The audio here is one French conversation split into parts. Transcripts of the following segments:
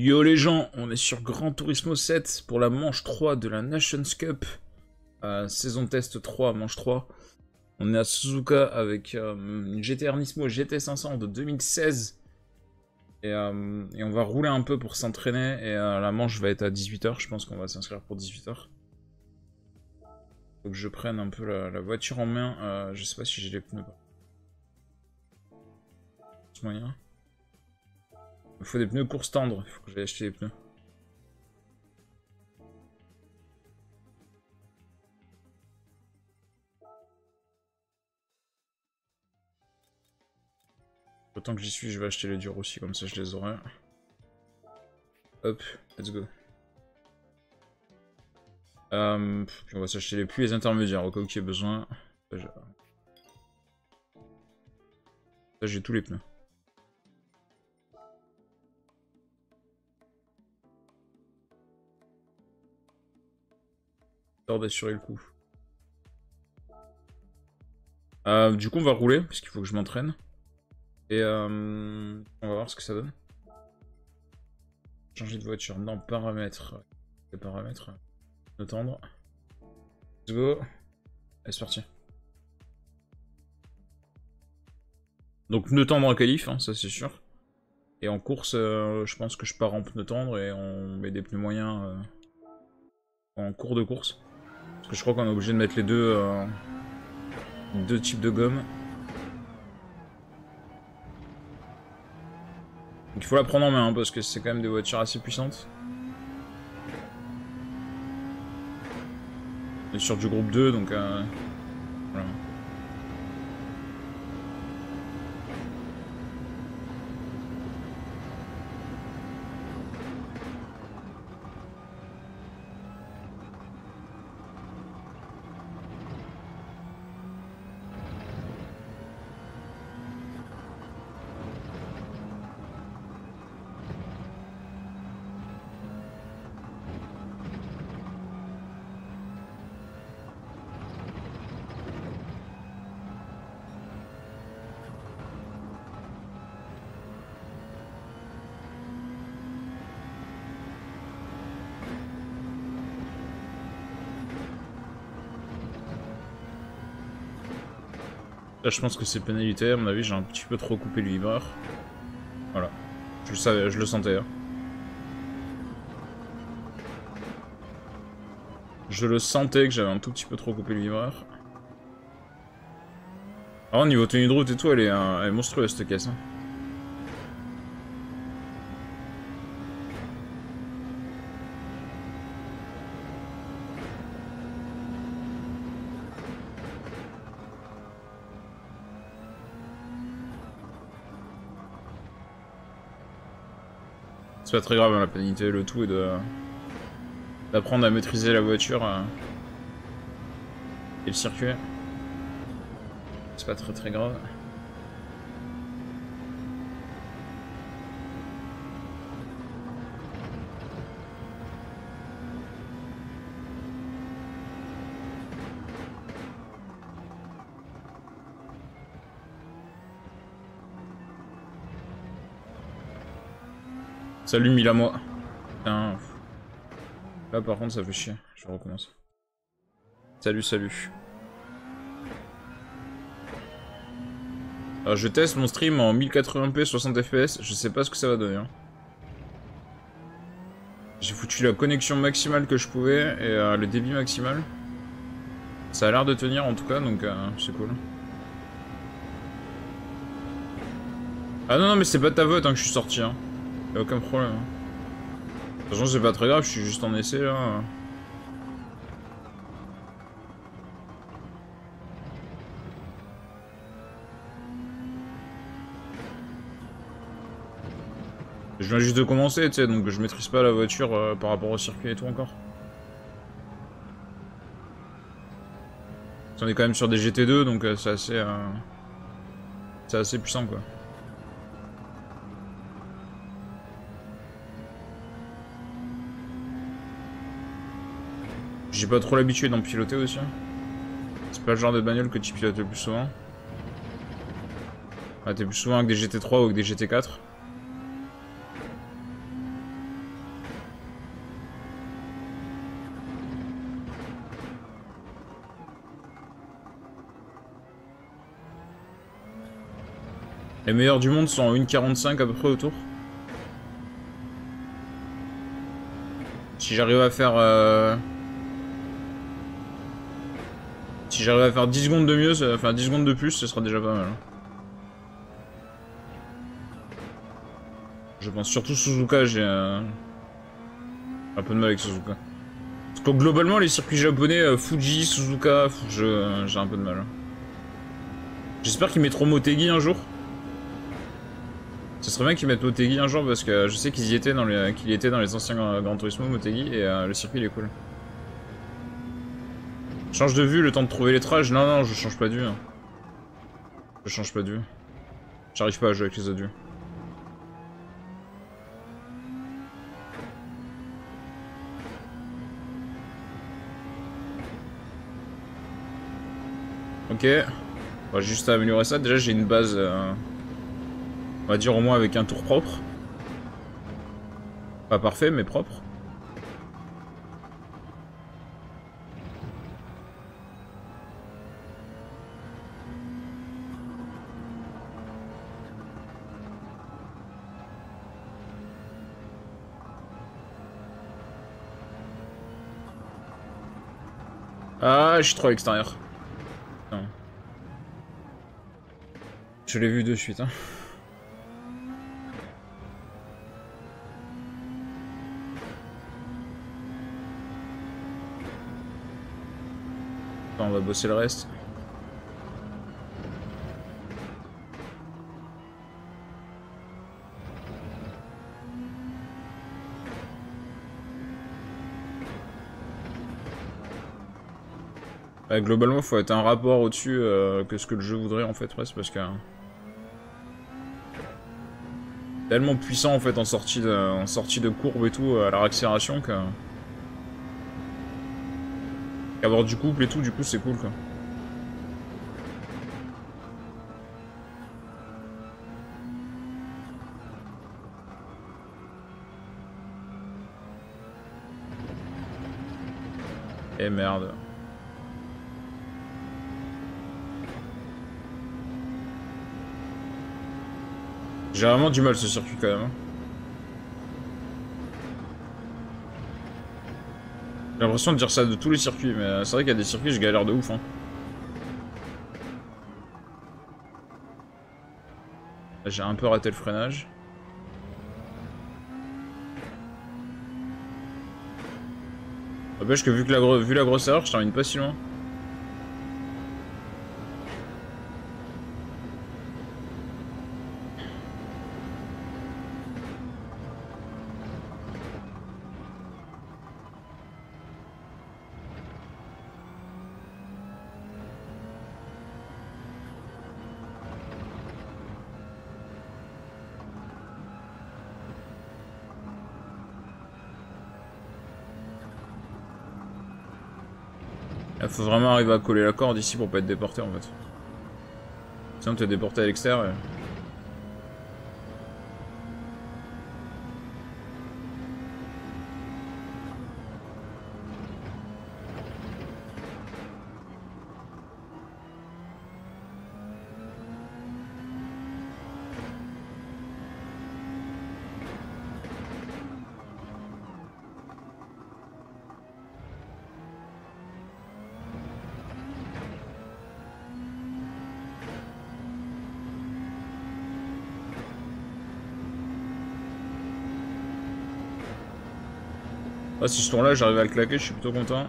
Yo les gens, on est sur Gran Turismo 7 pour la manche 3 de la Nations Cup. Saison test 3, manche 3. On est à Suzuka avec une GTR Nismo GT500 de 2016. Et on va rouler un peu pour s'entraîner. Et la manche va être à 18 h, je pense qu'on va s'inscrire pour 18 h. Faut que je prenne un peu la voiture en main. Je sais pas si j'ai les pneus. C'est moyen. Il faut des pneus course tendre, il faut que j'aille acheter des pneus. Autant que j'y suis, je vais acheter les durs aussi, comme ça je les aurai. Hop, let's go. Puis on va s'acheter les pluies et les intermédiaires au cas où il y ait besoin. Là j'ai tous les pneus. Histoire d'assurer le coup. Du coup on va rouler, parce qu'il faut que je m'entraîne. Et on va voir ce que ça donne. Changer de voiture, non, paramètres. Les paramètres. Pneus tendres. Let's go. Allez, c'est parti. Donc pneus tendres en qualif, hein, ça c'est sûr. Et en course, je pense que je pars en pneus tendres et on met des pneus moyens en cours de course. Parce que je crois qu'on est obligé de mettre les deux types de gomme. Donc il faut la prendre en main hein, parce que c'est quand même des voitures assez puissantes. On est sur du groupe 2 donc voilà. Là je pense que c'est pénalité, à mon avis j'ai un petit peu trop coupé le vibreur. Voilà. Je le savais, je le sentais. Hein. Je le sentais que j'avais un tout petit peu trop coupé le vibreur. Alors niveau tenue de route et tout, elle est monstrueuse cette caisse. Hein. C'est pas très grave hein, la pénalité, le tout est d'apprendre à maîtriser la voiture et le circuit. C'est pas très grave. Salut Milamois. Putain. Là par contre ça fait chier. Je recommence. Salut. Alors je teste mon stream en 1080p 60 fps. Je sais pas ce que ça va donner. Hein. J'ai foutu la connexion maximale que je pouvais et le débit maximal. Ça a l'air de tenir en tout cas donc c'est cool. Ah non mais c'est pas ta vote hein, que je suis sorti. Hein. Y'a aucun problème. De toute façon c'est pas très grave, je suis juste en essai là. Je viens juste de commencer, tu sais, donc je maîtrise pas la voiture par rapport au circuit et tout encore. On est quand même sur des GT2 donc c'est assez puissant quoi. J'ai pas trop l'habitude d'en piloter aussi. C'est pas le genre de bagnole que tu pilotes le plus souvent. Ah, t'es plus souvent avec des GT3 ou avec des GT4. Les meilleurs du monde sont en 1,45 à peu près autour. Si j'arrive à faire... Si j'arrive à faire 10 secondes de mieux, enfin 10 secondes de plus, ce sera déjà pas mal. Je pense surtout Suzuka, j'ai un peu de mal avec Suzuka. Parce que globalement, les circuits japonais, Fuji, Suzuka, j'ai un peu de mal. J'espère qu'ils mettront Motegi un jour. Ce serait bien qu'ils mettent Motegi un jour parce que je sais qu'ils y étaient dans les anciens Gran Turismo Motegi et le circuit il est cool. Change de vue, le temps de trouver les trages. Non, non, je change pas de vue. Hein. Je change pas de vue. J'arrive pas à jouer avec les autres vues. Ok. On va juste améliorer ça. Déjà, j'ai une base, on va dire au moins avec un tour propre. Pas parfait, mais propre. Ah, je suis trop à l'extérieur. Non. Je l'ai vu de suite. Hein. Enfin, on va bosser le reste. Globalement, il faut être un rapport au-dessus que ce que le jeu voudrait en fait, presque, parce que... tellement puissant en fait en sortie de courbe et tout, à la réaccélération que... Avoir du couple et tout, du coup, c'est cool quoi. Et merde. J'ai vraiment du mal ce circuit quand même. Hein. J'ai l'impression de dire ça de tous les circuits, mais c'est vrai qu'il y a des circuits, je galère de ouf. Hein. J'ai un peu raté le freinage. N'empêche que vu la grosse erreur, je termine pas si loin. Il faut vraiment arriver à coller la corde ici pour pas être déporté en fait. Sinon t'es déporté à l'extérieur. Et... Ah, si ce tour-là j'arrive à le claquer, je suis plutôt content.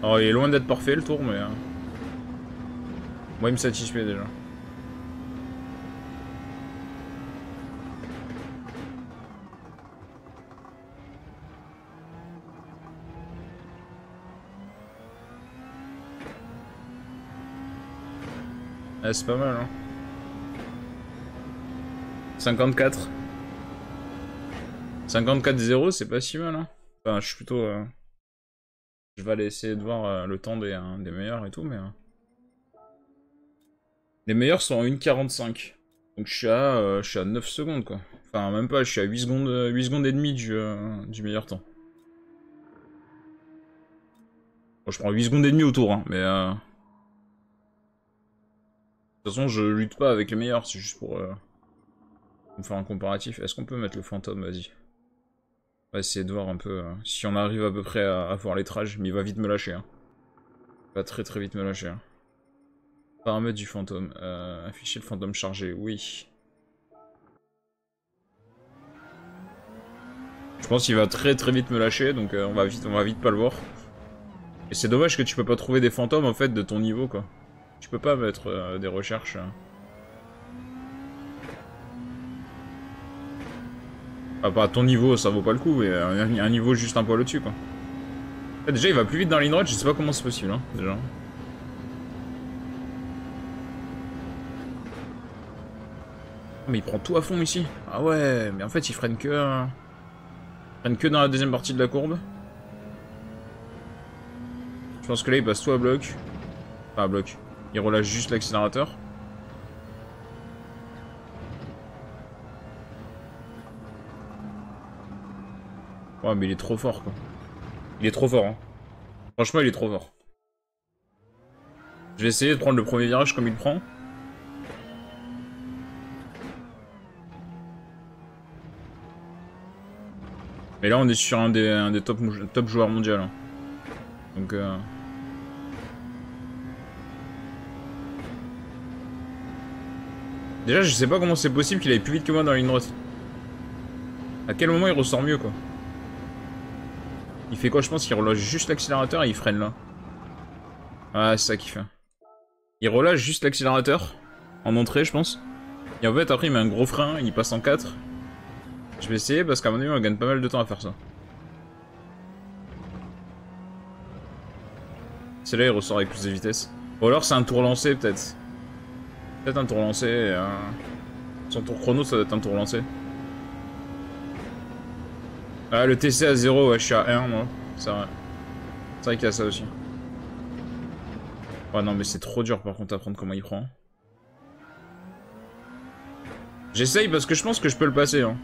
Alors il est loin d'être parfait le tour, mais... moi il me satisfait déjà. Ah, c'est pas mal, hein. 54. 54-0, c'est pas si mal, hein. Enfin, je suis plutôt... Je vais aller essayer de voir le temps des meilleurs et tout, mais... Les meilleurs sont en 1,45. Donc je suis à 9 secondes quoi. Enfin même pas, je suis à 8 secondes et demie du meilleur temps. Bon, je prends 8 secondes et demie au tour, hein, mais de toute façon je lutte pas avec les meilleurs, c'est juste pour me faire un comparatif. Est-ce qu'on peut mettre le fantôme? Vas-y. On va essayer de voir un peu si on arrive à peu près à voir les trages, mais il va vite me lâcher. Hein. Il va très très vite me lâcher. Hein. Paramètres du fantôme. Afficher le fantôme chargé, oui. Je pense qu'il va très très vite me lâcher, donc on va vite pas le voir. Et c'est dommage que tu peux pas trouver des fantômes en fait de ton niveau quoi. Tu peux pas mettre des recherches. Enfin, pas à ton niveau, ça vaut pas le coup, mais un niveau juste un poil au-dessus quoi. Déjà il va plus vite dans la ligne droite, je sais pas comment c'est possible hein, déjà. Mais il prend tout à fond ici. Ah ouais, mais en fait il freine que dans la deuxième partie de la courbe. Je pense que là il passe tout à bloc. Enfin à bloc. Il relâche juste l'accélérateur. Ouais mais il est trop fort quoi. Il est trop fort hein. Franchement il est trop fort. Je vais essayer de prendre le premier virage comme il prend. Mais là on est sur un des top joueurs mondiaux. Hein. Donc déjà je sais pas comment c'est possible qu'il aille plus vite que moi dans la ligne droite. À quel moment il ressort mieux quoi? Il fait quoi? Je pense qu'il relâche juste l'accélérateur et il freine là. Ah c'est ça qu'il fait. Il relâche juste l'accélérateur en entrée je pense. Et en fait après il met un gros frein, il passe en 4. Je vais essayer parce qu'à mon avis on gagne pas mal de temps à faire ça. C'est là il ressort avec plus de vitesse. Ou alors c'est un tour lancé peut-être. Peut-être un tour lancé. Son tour chrono ça doit être un tour lancé. Ah le TC à 0, ouais je suis à 1 moi. C'est vrai. C'est vrai qu'il y a ça aussi. Ouais non mais c'est trop dur par contre à apprendre comment il prend. J'essaye parce que je pense que je peux le passer hein.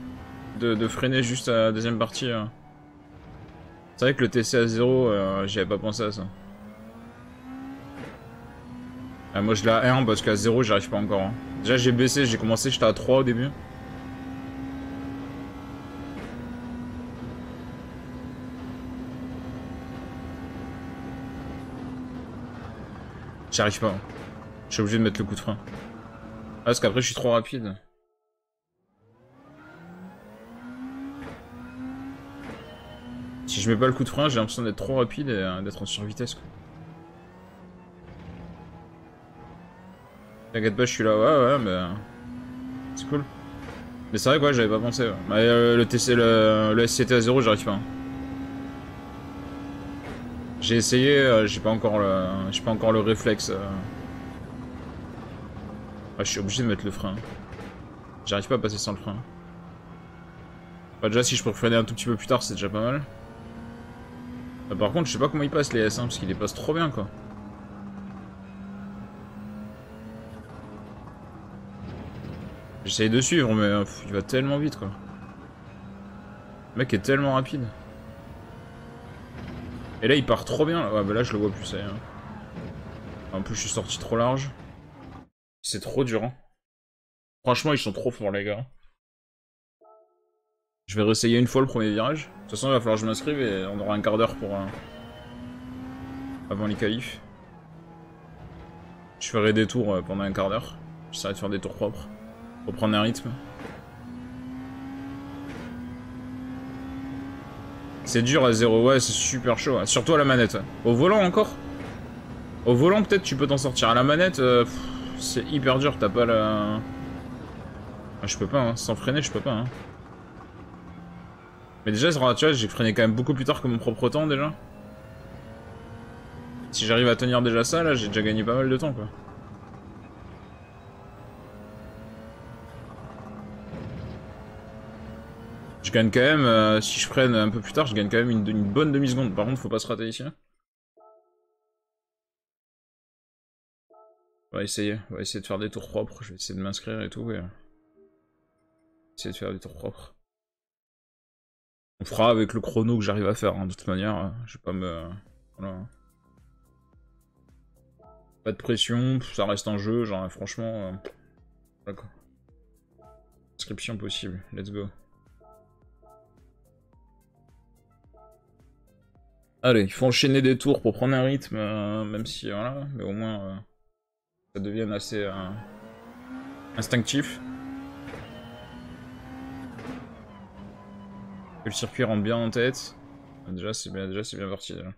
De freiner juste à la deuxième partie. C'est vrai que le TC à 0, j'y avais pas pensé à ça. Ah, moi je l'ai à 1 parce qu'à 0 j'y arrive pas encore. Hein. Déjà j'ai baissé, j'ai commencé, j'étais à 3 au début. J'y arrive pas. Hein. Je suis obligé de mettre le coup de frein. Ah, parce qu'après je suis trop rapide. Si je mets pas le coup de frein, j'ai l'impression d'être trop rapide et d'être en survitesse. T'inquiète pas, je suis là. Ouais, mais... c'est cool. Mais c'est vrai quoi, j'avais pas pensé. Ouais. Mais le TC, le SCT à 0, j'arrive pas. Hein. J'ai essayé, j'ai pas encore le réflexe. Ah, je suis obligé de mettre le frein. J'arrive pas à passer sans le frein. Bah, déjà, si je peux freiner un tout petit peu plus tard, c'est déjà pas mal. Bah, par contre, je sais pas comment il passe les S1, parce qu'il les passe trop bien, quoi. J'essaye de suivre, mais il va tellement vite, quoi. Le mec est tellement rapide. Et là, il part trop bien. Ouais, bah là, je le vois plus, ça y est. En plus, je suis sorti trop large. C'est trop dur, hein. Franchement, ils sont trop forts, les gars. Je vais réessayer une fois le premier virage. De toute façon, il va falloir que je m'inscrive et on aura un quart d'heure pour... avant les qualifs. Je ferai des tours pendant un quart d'heure. J'essaierai de faire des tours propres. Pour prendre un rythme. C'est dur à 0, ouais, c'est super chaud. Ouais. Surtout à la manette. Ouais. Au volant encore. Au volant, peut-être tu peux t'en sortir. À la manette, c'est hyper dur. T'as pas la... Ah, je peux pas, hein. Sans freiner, je peux pas. Hein. Mais déjà, tu vois, j'ai freiné quand même beaucoup plus tard que mon propre temps, déjà. Si j'arrive à tenir déjà ça, là, j'ai déjà gagné pas mal de temps, quoi. Je gagne quand même, si je freine un peu plus tard, je gagne quand même une bonne demi-seconde. Par contre, faut pas se rater ici. On va essayer de faire des tours propres. Je vais essayer de m'inscrire et tout. Et... essayer de faire des tours propres. On fera avec le chrono que j'arrive à faire. Hein. De toute manière, je vais pas me... Voilà. Pas de pression, ça reste un jeu, genre franchement... D'accord. Inscription possible, let's go. Allez, il faut enchaîner des tours pour prendre un rythme, même si, voilà, mais au moins, ça devienne assez instinctif. Que le circuit rentre bien en tête. Déjà, c'est bien parti, déjà.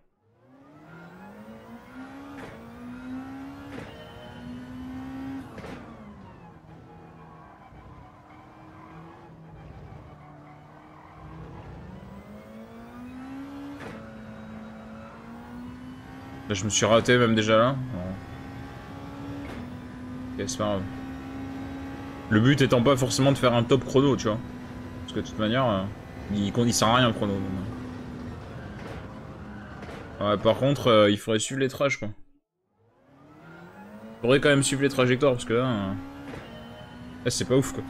Là, je me suis raté même déjà là. Ok, c'est pas grave. Le but étant pas forcément de faire un top chrono, tu vois. Parce que de toute manière, il sert à rien le chrono. Donc. Ouais, par contre, il faudrait suivre les trash, quoi. Il faudrait quand même suivre les trajectoires, parce que là c'est pas ouf, quoi.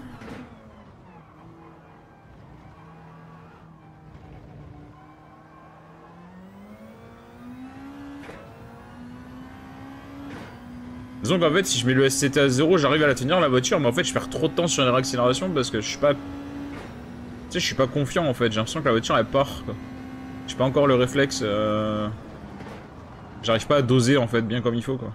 Disons qu'en fait, si je mets le SCT à 0, j'arrive à la tenir la voiture, mais en fait, je perds trop de temps sur les réaccélérations parce que je suis pas... Tu sais, je suis pas confiant en fait, j'ai l'impression que la voiture elle part, quoi. J'ai pas encore le réflexe, J'arrive pas à doser en fait, bien comme il faut, quoi.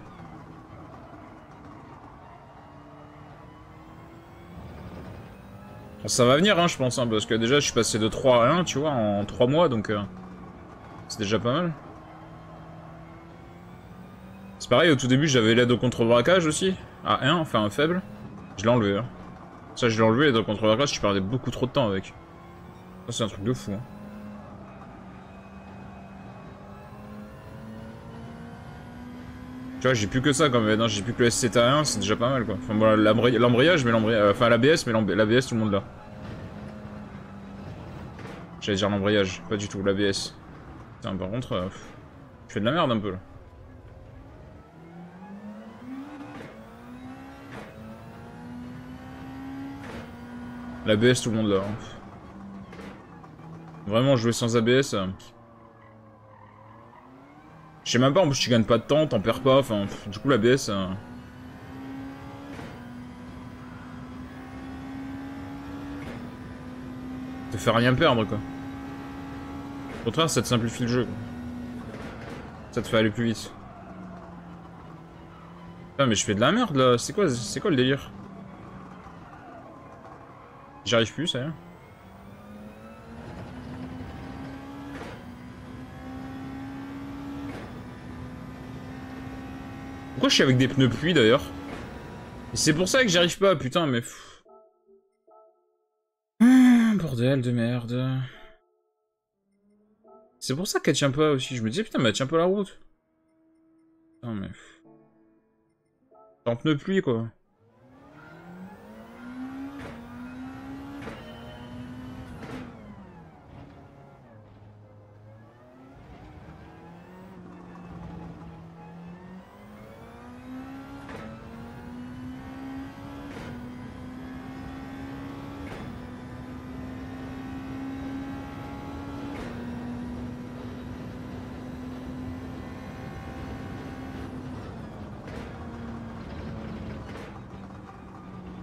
Bon, ça va venir, hein, je pense, hein, parce que déjà, je suis passé de 3 à 1, tu vois, en 3 mois, donc... c'est déjà pas mal. C'est pareil, au tout début, j'avais l'aide au contre-braquage aussi, à 1, enfin un faible. Je l'ai enlevé, hein. Ça, je l'ai enlevé, l'aide au contre-braquage, je perdais beaucoup trop de temps avec. Ça, c'est un truc de fou, hein. Tu vois, j'ai plus que ça quand même, non, j'ai plus que le SCTA1, c'est déjà pas mal, quoi. Enfin, bon, l'embrayage, mais l'embrayage... Enfin, l'ABS, mais l'ABS, tout le monde l'a. J'allais dire l'embrayage, pas du tout, l'ABS. Putain, par contre, je fais de la merde un peu, là. L'ABS, tout le monde l'a. Hein. Vraiment, jouer sans ABS... Je sais même pas, en plus tu gagnes pas de temps, t'en perds pas, enfin, du coup l'ABS... te fait rien perdre, quoi. Au contraire, ça te simplifie le jeu, quoi. Ça te fait aller plus vite. Putain, mais je fais de la merde, là, c'est quoi le délire? J'y arrive plus, ça y est. Pourquoi je suis avec des pneus pluie, d'ailleurs? C'est pour ça que j'y arrive pas, putain, mais... bordel de merde. C'est pour ça qu'elle tient pas aussi. Je me disais, putain, mais elle tient pas la route. Putain, mais... t'en pneu pluie, quoi.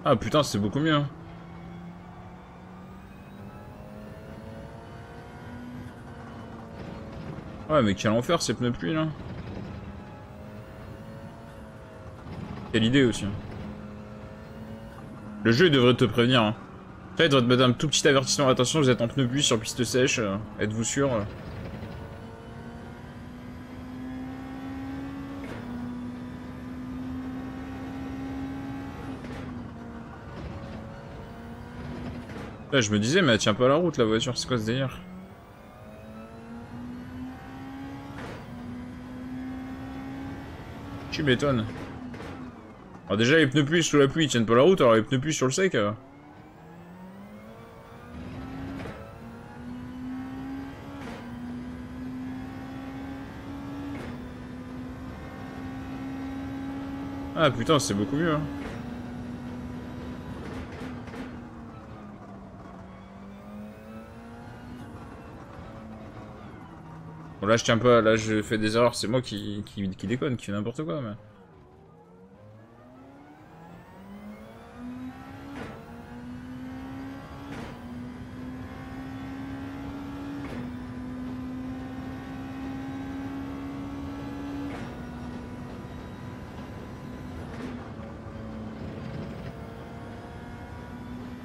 Ah putain, c'est beaucoup mieux. Hein. Ouais, mais quel enfer ces pneus pluie là. Quelle idée aussi. Hein. Le jeu il devrait te prévenir. Hein. En fait, il devrait te mettre un tout petit avertissement. Attention, vous êtes en pneus pluie sur piste sèche. Êtes-vous sûr Là, je me disais, mais elle tient pas la route la voiture, c'est quoi ce délire? Tu m'étonnes. Alors déjà, les pneus pluie sous la pluie ils tiennent pas la route, alors les pneus pluie sur le sec... Ah putain, c'est beaucoup mieux. Hein. Bon là je tiens pas, là je fais des erreurs, c'est moi qui déconne, qui fait n'importe quoi. Mais...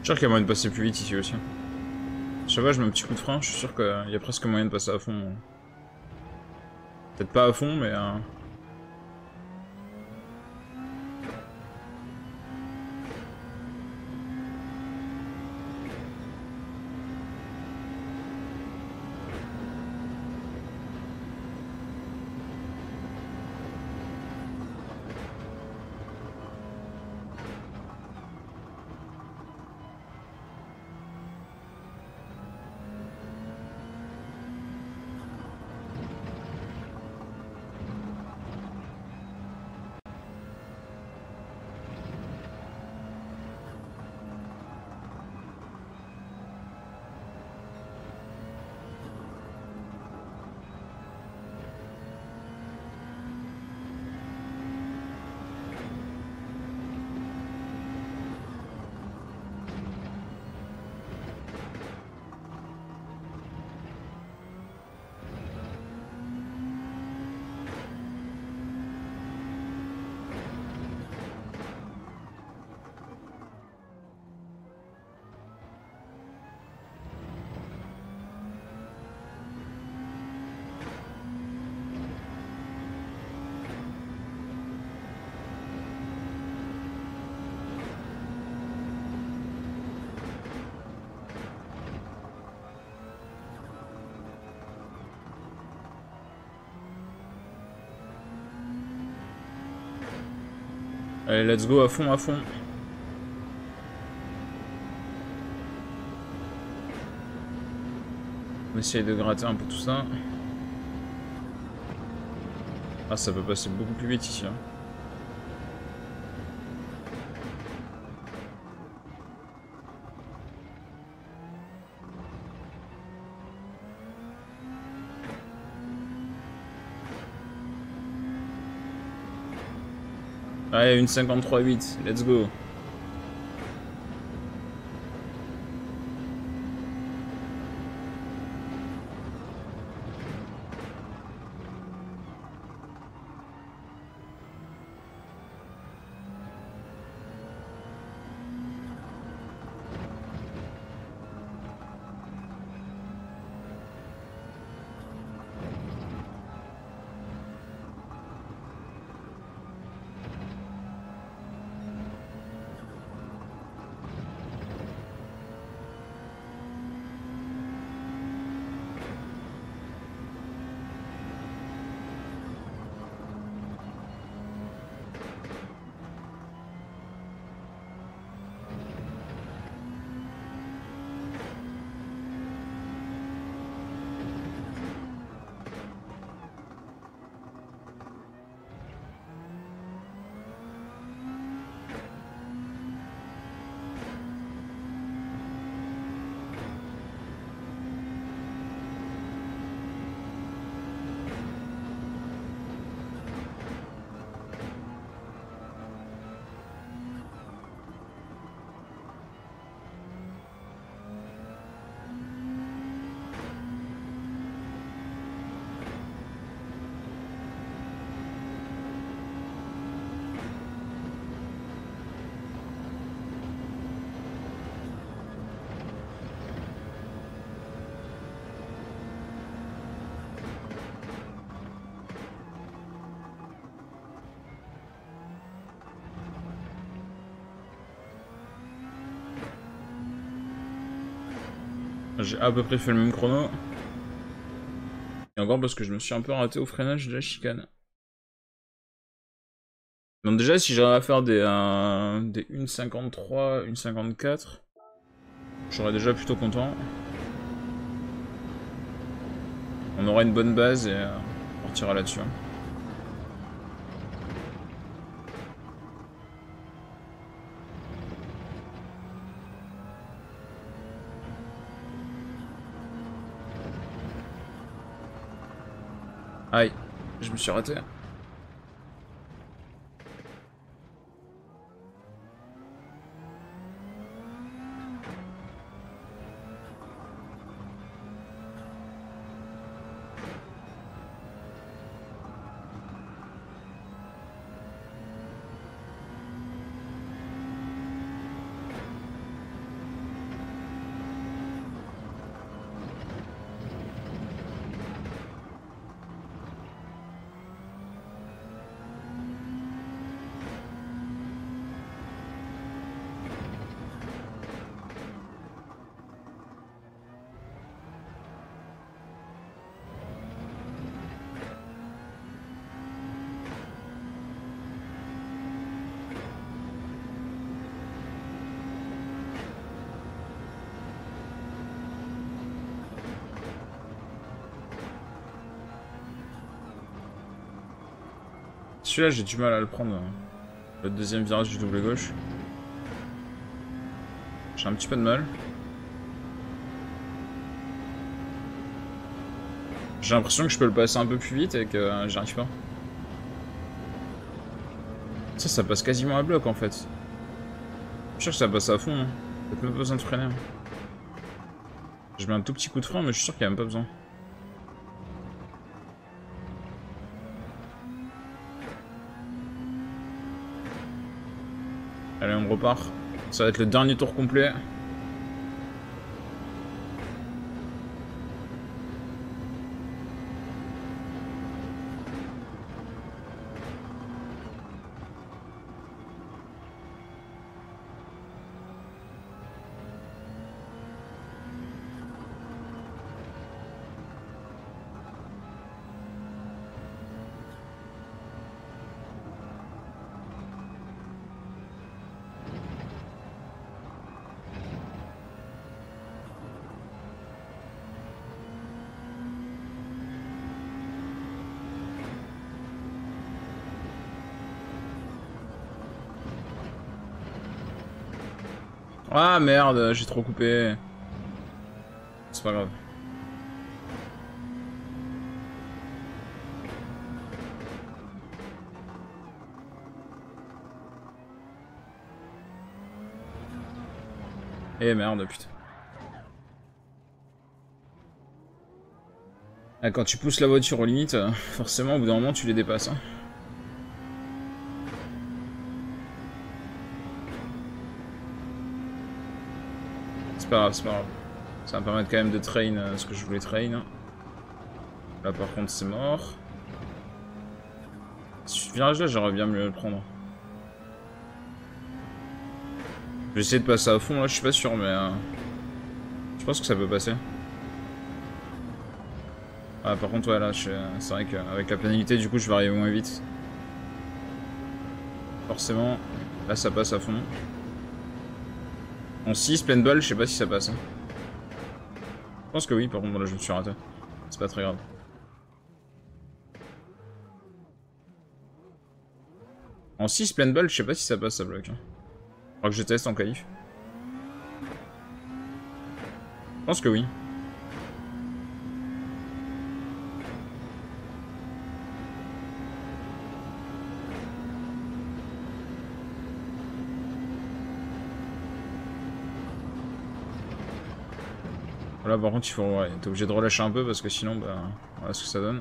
Je suis sûr qu'il y a moyen de passer plus vite ici aussi. Chaque fois je mets un petit coup de frein, je suis sûr qu'il y a presque moyen de passer à fond. Peut-être pas à fond, mais... Allez, let's go à fond, à fond. On essaye de gratter un peu tout ça. Ah, ça peut passer beaucoup plus vite ici. Hein. Allez, une 53,8, let's go. J'ai à peu près fait le même chrono. Et encore parce que je me suis un peu raté au freinage de la chicane. Donc déjà, si j'arrive à faire des 1,53, 1,54, je serais déjà plutôt content. On aura une bonne base et on partira là-dessus. Aïe, je me suis raté. Celui-là, j'ai du mal à le prendre. Le deuxième virage du double gauche. J'ai un petit peu de mal. J'ai l'impression que je peux le passer un peu plus vite et que j'y arrive pas. Ça passe quasiment à bloc en fait. Je suis sûr que ça passe à fond. Hein. Peut-être même pas besoin de freiner. Je mets un tout petit coup de frein, mais je suis sûr qu'il n'y a même pas besoin. Allez, on repart. Ça va être le dernier tour complet. Ah merde, j'ai trop coupé. C'est pas grave. Eh merde, putain. Ah, quand tu pousses la voiture aux limites, forcément au bout d'un moment tu les dépasses. Hein. C'est pas grave, c'est pas grave. Ça va me permettre quand même de train ce que je voulais train. Là par contre c'est mort. Ce virage là j'aurais bien mieux le prendre. Je vais essayer de passer à fond là, je suis pas sûr mais je pense que ça peut passer. Ah par contre ouais là c'est vrai qu'avec la pénalité du coup je vais arriver moins vite. Forcément, là ça passe à fond. En 6, pleine balle, je sais pas si ça passe. Hein. Je pense que oui, par contre là je me suis raté. C'est pas très grave. En 6, pleine balle, je sais pas si ça passe, ça bloque. Hein. Faudra que je teste en qualif. Je pense que oui. Là par contre il faut... Ouais, t'es obligé de relâcher un peu parce que sinon bah... Voilà ce que ça donne.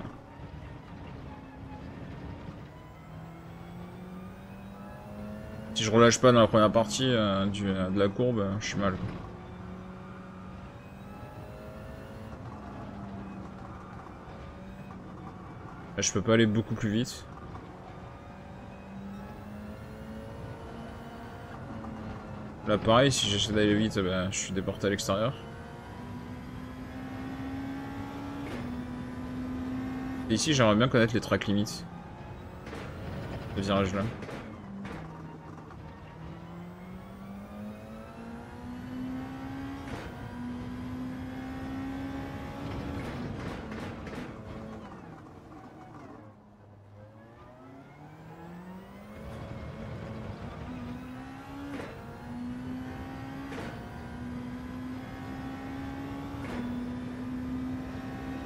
Si je relâche pas dans la première partie de la courbe, je suis mal. Quoi. Là, je peux pas aller beaucoup plus vite. Là pareil, si j'essaie d'aller vite, bah, je suis déporté à l'extérieur. Et ici j'aimerais bien connaître les track limits. Ce virage là.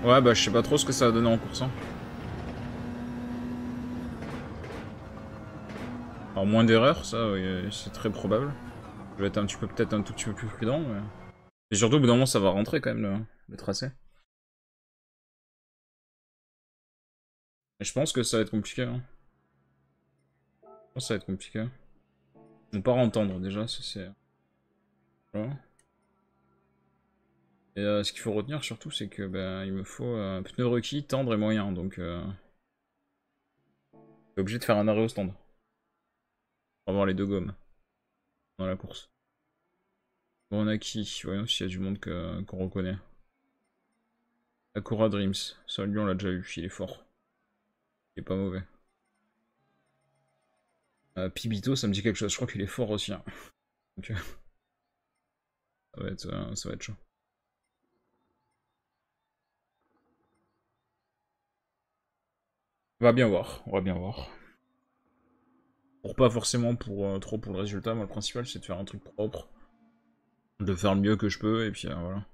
Ouais bah je sais pas trop ce que ça va donner en course. Hein. Alors moins d'erreurs, ça oui, c'est très probable. Je vais être un petit peu peut-être un tout petit peu plus prudent. Mais... Et surtout au bout d'un moment ça va rentrer quand même le tracé. Et je pense que ça va être compliqué. Hein. Je pense que ça va être compliqué. On part entendre déjà, ça c'est... Voilà. Et ce qu'il faut retenir surtout, c'est que ben, il me faut pneu requis, tendre et moyen, donc t'es obligé de faire un arrêt au stand pour avoir les deux gommes dans la course. Bon, on a qui? Voyons s'il y a du monde qu'on reconnaît. Akura Dreams, ça lui on l'a déjà eu, il est fort. Il est pas mauvais. Pibito, ça me dit quelque chose, je crois qu'il est fort aussi. Hein. Donc, ça va être chaud. On va bien voir, on va bien voir. Pour pas forcément pour trop pour le résultat, moi le principal c'est de faire un truc propre. De faire le mieux que je peux, et puis voilà.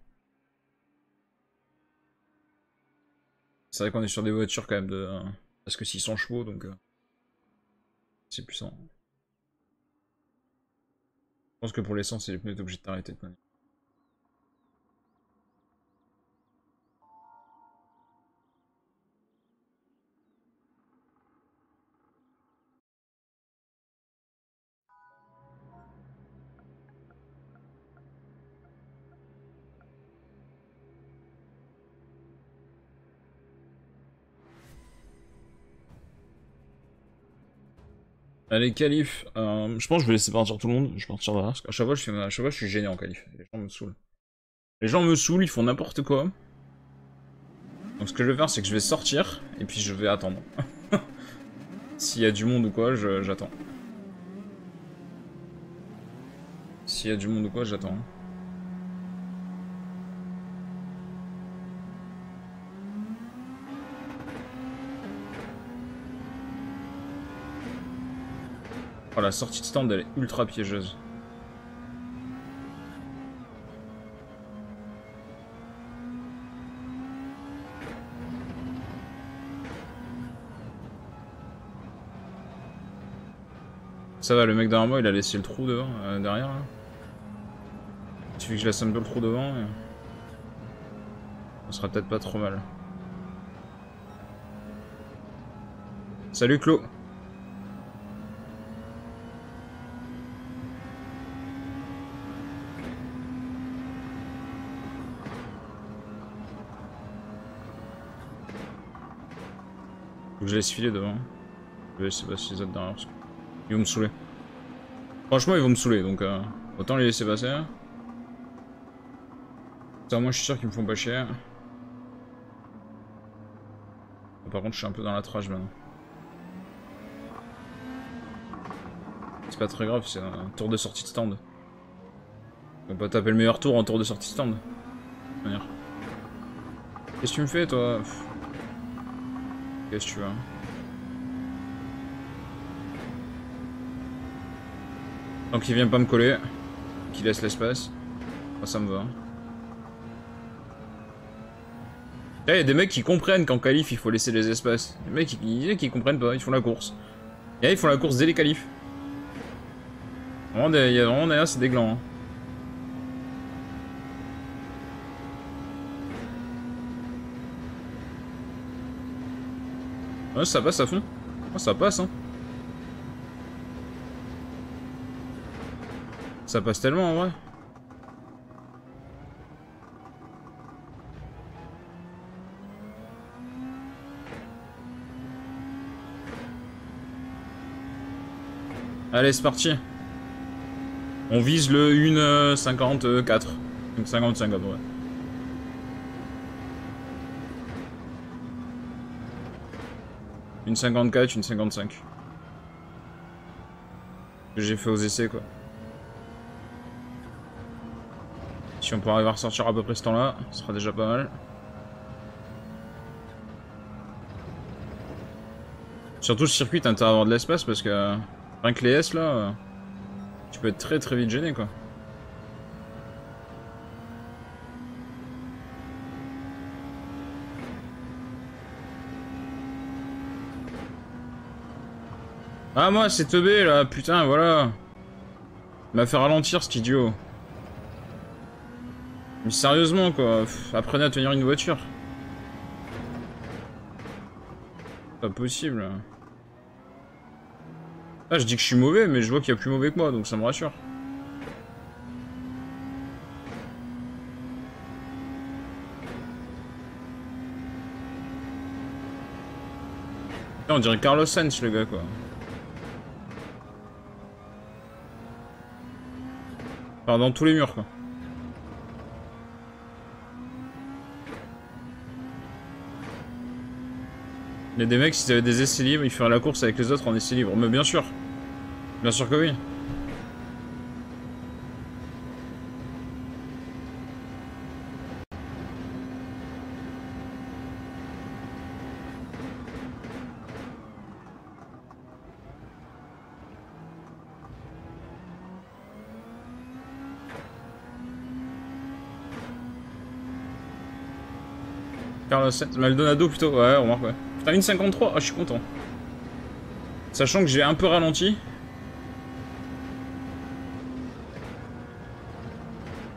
C'est vrai qu'on est sur des voitures quand même de... parce que 600 chevaux, donc... c'est puissant. Je pense que pour l'essence, c'est les pneus obligé de t'arrêter de manière. Allez, qualif. Je pense que je vais laisser partir tout le monde. Je vais partir là. Parce qu'à chaque fois, à chaque fois, je suis gêné en qualif. Les gens me saoulent. Les gens me saoulent, ils font n'importe quoi. Donc ce que je vais faire, c'est que je vais sortir. Et puis je vais attendre. S'il y a du monde ou quoi, j'attends. S'il y a du monde ou quoi, j'attends. Oh, la sortie de stand, elle est ultra piégeuse. Ça va, le mec derrière moi, il a laissé le trou devant, derrière là. Il suffit que je laisse un peu le trou devant et... ça sera peut-être pas trop mal. Salut Clo. Faut que je laisse filer devant. Je sais pas si les autres derrière parce que... ils vont me saouler. Franchement, ils vont me saouler, donc autant les laisser passer. Ça, moi, je suis sûr qu'ils me font pas chier. Par contre, je suis un peu dans la trage maintenant. C'est pas très grave, c'est un tour de sortie de stand. On peut taper le meilleur tour en tour de sortie de stand. Qu'est-ce que tu me fais, toi? Qu'est-ce que tu veux? Donc il vient pas me coller, qu'il laisse l'espace. Moi, ça me va. Là, il y a des mecs qui comprennent qu'en qualif il faut laisser les espaces. Les mecs qui comprennent pas, ils font la course. Et là, ils font la course dès les qualifs. Il y a vraiment derrière, c'est des glands. Hein. Ouais, ça passe à fond. Oh, ça passe, hein. Ça passe tellement en vrai. Allez, c'est parti. On vise le 1,54. 55 à peu près. Une 54, une 55. Que j'ai fait aux essais quoi. Si on peut arriver à ressortir à peu près ce temps-là, ce sera déjà pas mal. Surtout ce circuit, t'as intérêt à avoir de l'espace parce que rien que les S là, tu peux être très très vite gêné quoi. Ah moi c'est teubé là, putain voilà. Il m'a fait ralentir cet idiot. Mais sérieusement quoi, apprenez à tenir une voiture. Pas possible. Ah je dis que je suis mauvais mais je vois qu'il y a plus mauvais que moi donc ça me rassure. Putain, on dirait Carlos Sainz le gars quoi. Enfin dans tous les murs quoi. Il y a des mecs, s'ils avaient des essais libres, ils feraient la course avec les autres en essais libres. Mais bien sûr. Bien sûr que oui. Carlos Sainz, Maldonado plutôt, ouais, remarque, ouais. Putain, 1,53, ah, je suis content. Sachant que j'ai un peu ralenti.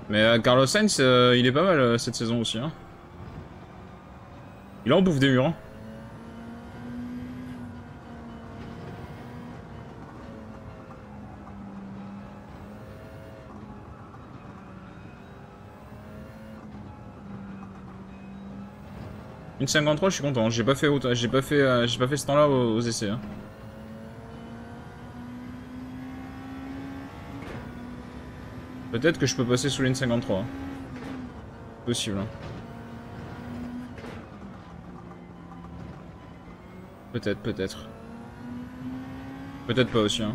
Mais Carlos Sainz, il est pas mal cette saison aussi. Hein. Il en bouffe des murs. Hein. Une 53, je suis content. J'ai pas fait j'ai pas fait ce temps-là aux essais. Hein. Peut-être que je peux passer sous les 53. Hein. Possible. Hein. Peut-être, peut-être. Peut-être pas aussi. Hein.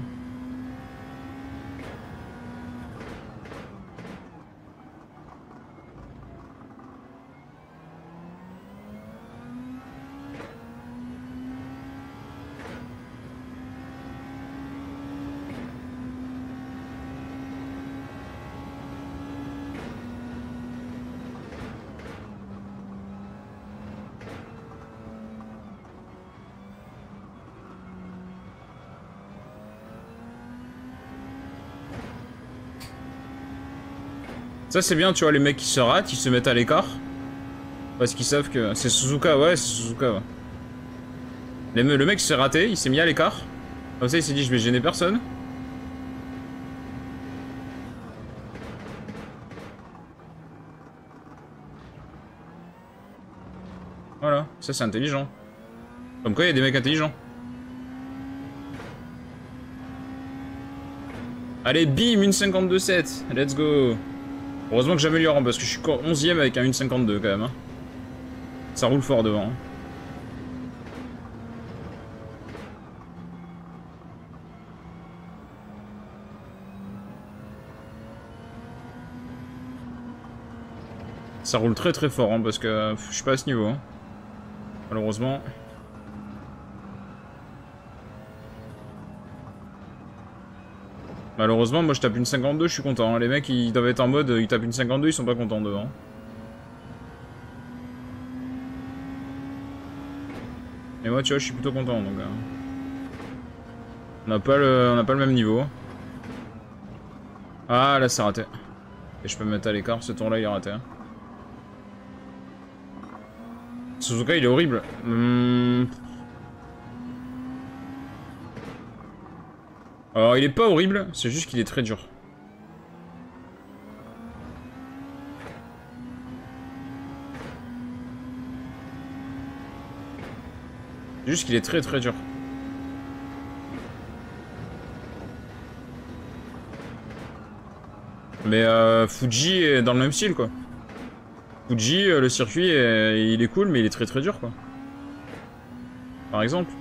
Ça c'est bien, tu vois, les mecs qui se ratent, ils se mettent à l'écart. Parce qu'ils savent que... C'est Suzuka, ouais, c'est Suzuka, ouais. Le mec s'est raté, il s'est mis à l'écart. Comme ça il s'est dit je vais gêner personne. Voilà, ça c'est intelligent. Comme quoi il y a des mecs intelligents. Allez, bim, une 52,7. Let's go. Heureusement que j'améliore, hein, parce que je suis 11ème avec un 1,52 quand même. Hein. Ça roule fort devant. Hein. Ça roule très très fort, hein, parce que je suis pas à ce niveau. Hein. Malheureusement. Malheureusement, moi je tape une 52, je suis content. Hein. Les mecs, ils doivent être en mode, ils tapent une 52, ils sont pas contents devant. Et moi, tu vois, je suis plutôt content, donc... On n'a pas le même niveau. Ah, là, c'est raté. Et je peux me mettre à l'écart, ce tour-là, il est raté. Hein. Suzuka, il est horrible. Alors, il est pas horrible, c'est juste qu'il est très dur. C'est juste qu'il est très très dur. Mais Fuji est dans le même style, quoi. Fuji, le circuit, il est cool, mais il est très très dur, quoi. Par exemple.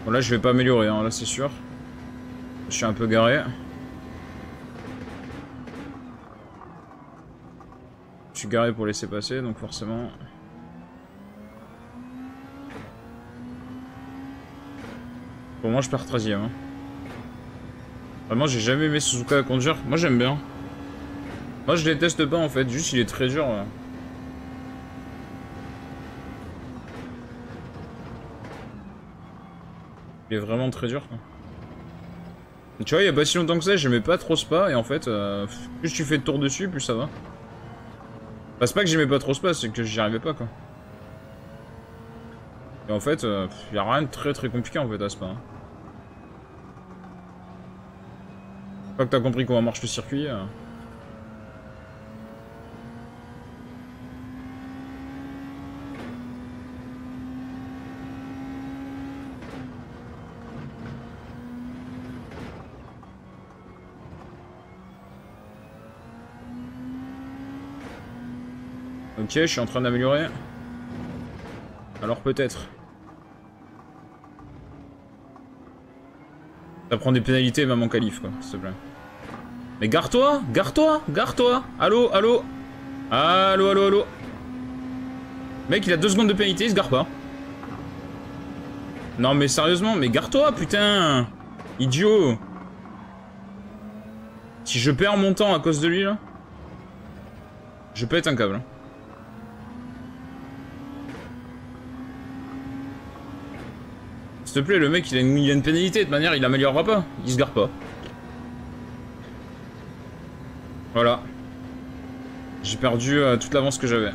Bon, là, je vais pas améliorer, hein, là, c'est sûr. Je suis un peu garé. Je suis garé pour laisser passer, donc forcément... Pour moi, je perds 13ème. Hein. Vraiment, j'ai jamais aimé Suzuka à conduire. Moi, j'aime bien. Moi, je déteste pas en fait. Juste, il est très dur. Il est vraiment très dur, quoi. Tu vois, il y a pas si longtemps que ça, j'aimais pas trop Spa, et en fait, plus tu fais de tours dessus, plus ça va. Enfin, c'est pas que j'aimais pas trop Spa, c'est que j'y arrivais pas, quoi. Et en fait, y a rien de très très compliqué en fait à Spa. Hein. Une fois que t'as compris comment marche le circuit... Ok, je suis en train d'améliorer. Alors peut-être. Ça prend des pénalités même en qualif, quoi, s'il te plaît. Mais gare-toi, gare-toi, gare-toi. Allô, allô. Allô, allô, allô. Mec, il a 2 secondes de pénalité, il se gare pas. Non mais sérieusement, mais gare-toi, putain. Idiot. Si je perds mon temps à cause de lui, là, je pète un câble. S'il te plaît, le mec, il a une pénalité, de toute manière, il améliorera pas. Il se gare pas. Voilà. J'ai perdu toute l'avance que j'avais.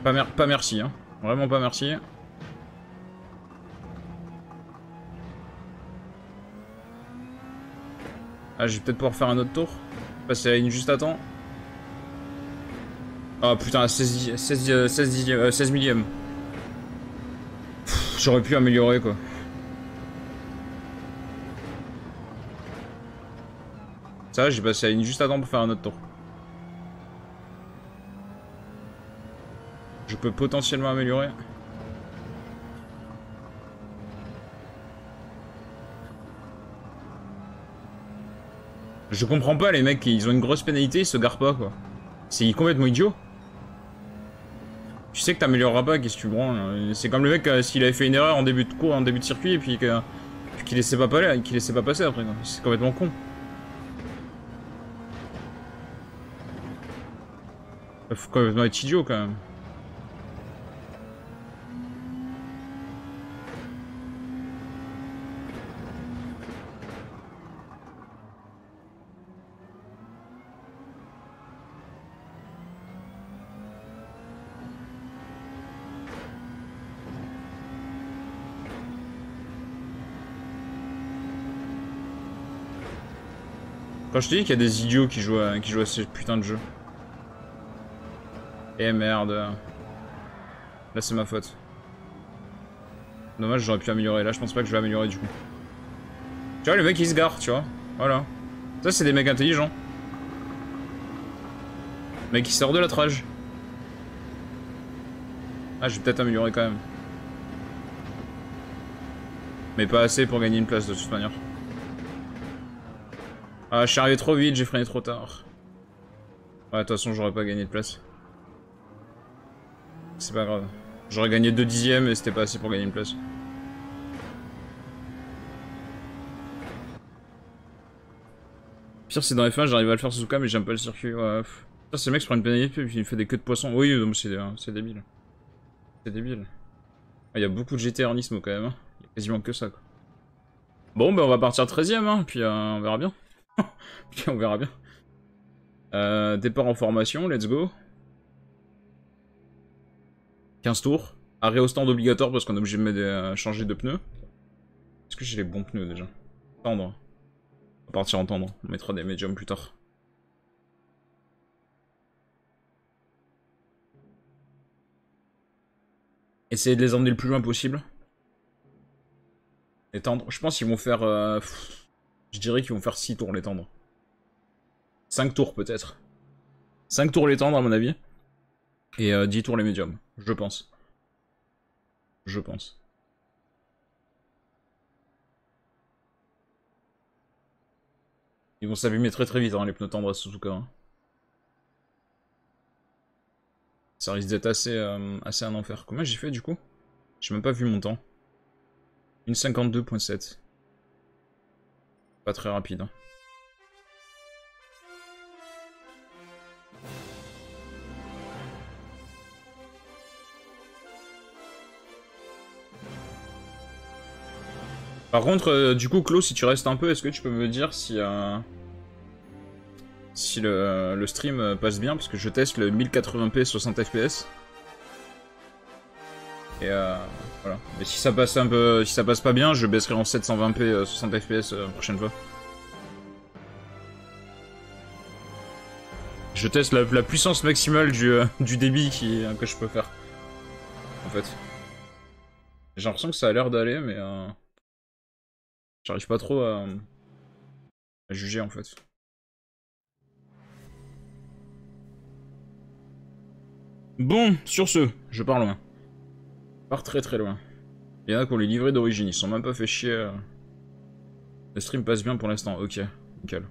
Pas merci, hein. Vraiment pas merci. Ah, je vais peut-être pouvoir faire un autre tour. Passer à la ligne juste à temps. Ah putain, 16 millième. J'aurais pu améliorer, quoi. Ça, j'ai passé à la ligne juste à temps pour faire un autre tour. Je peux potentiellement améliorer. Je comprends pas, les mecs, ils ont une grosse pénalité, ils se garent pas, quoi. C'est complètement idiot. Tu sais que t'amélioreras pas, qu'est-ce que tu branles? C'est comme le mec, s'il avait fait une erreur en début de cours, en début de circuit, et puis qu'il laissait pas passer après, quoi. C'est complètement con. Faut complètement être idiot, quand même. Quand je te dis qu'il y a des idiots qui jouent à ces putains de jeux. Eh merde. Là c'est ma faute. Dommage, j'aurais pu améliorer. Là je pense pas que je vais améliorer du coup. Tu vois, le mec il se gare, tu vois. Voilà. Ça c'est des mecs intelligents. Le mec il sort de la trage. Ah, je vais peut-être améliorer quand même. Mais pas assez pour gagner une place de toute manière. Ah, je suis arrivé trop vite, j'ai freiné trop tard. Ouais, de toute façon, j'aurais pas gagné de place. C'est pas grave. J'aurais gagné 2 dixièmes et c'était pas assez pour gagner une place. Pire, c'est dans F1, j'arrive à le faire Suzuka, mais j'aime pas le circuit. Ouais. Ça, c'est le mec qui se prend une pénalité et puis il fait des queues de poisson. Oui, c'est débile. C'est débile. Il y a beaucoup de GT Nismo quand même. Hein. Il y a quasiment que ça, quoi. Bon, bah, on va partir 13ème, hein, puis on verra bien. Puis on verra bien. Départ en formation, let's go. 15 tours. Arrêt au stand obligatoire parce qu'on est obligé de changer de pneus. Est-ce que j'ai les bons pneus déjà? Tendre. On va partir en tendre. On mettra des médiums plus tard. Essayer de les emmener le plus loin possible. Les tendres. Je pense qu'ils vont faire... je dirais qu'ils vont faire 6 tours les tendres. 5 tours peut-être. 5 tours les tendres à mon avis. Et 10 tours les médiums. Je pense. Je pense. Ils vont s'abîmer très très vite hein, les pneus tendres à Suzuka. Hein. Ça risque d'être assez un enfer. Combien j'ai fait du coup? J'ai même pas vu mon temps. Une 52.7. Pas très rapide. Hein. Par contre, du coup, Claude, si tu restes un peu, est-ce que tu peux me dire si, si le stream passe bien? Parce que je teste le 1080p 60 fps. Et voilà. Et si ça passe un peu, si ça passe pas bien, je baisserai en 720p 60 fps prochaine fois. Je teste la puissance maximale du débit que je peux faire. En fait. J'ai l'impression que ça a l'air d'aller, mais j'arrive pas trop à juger en fait. Bon, sur ce, je pars loin. Je pars très très loin. Il y en a qui ont les livrets d'origine, ils se sont même pas fait chier. Le stream passe bien pour l'instant, ok, nickel.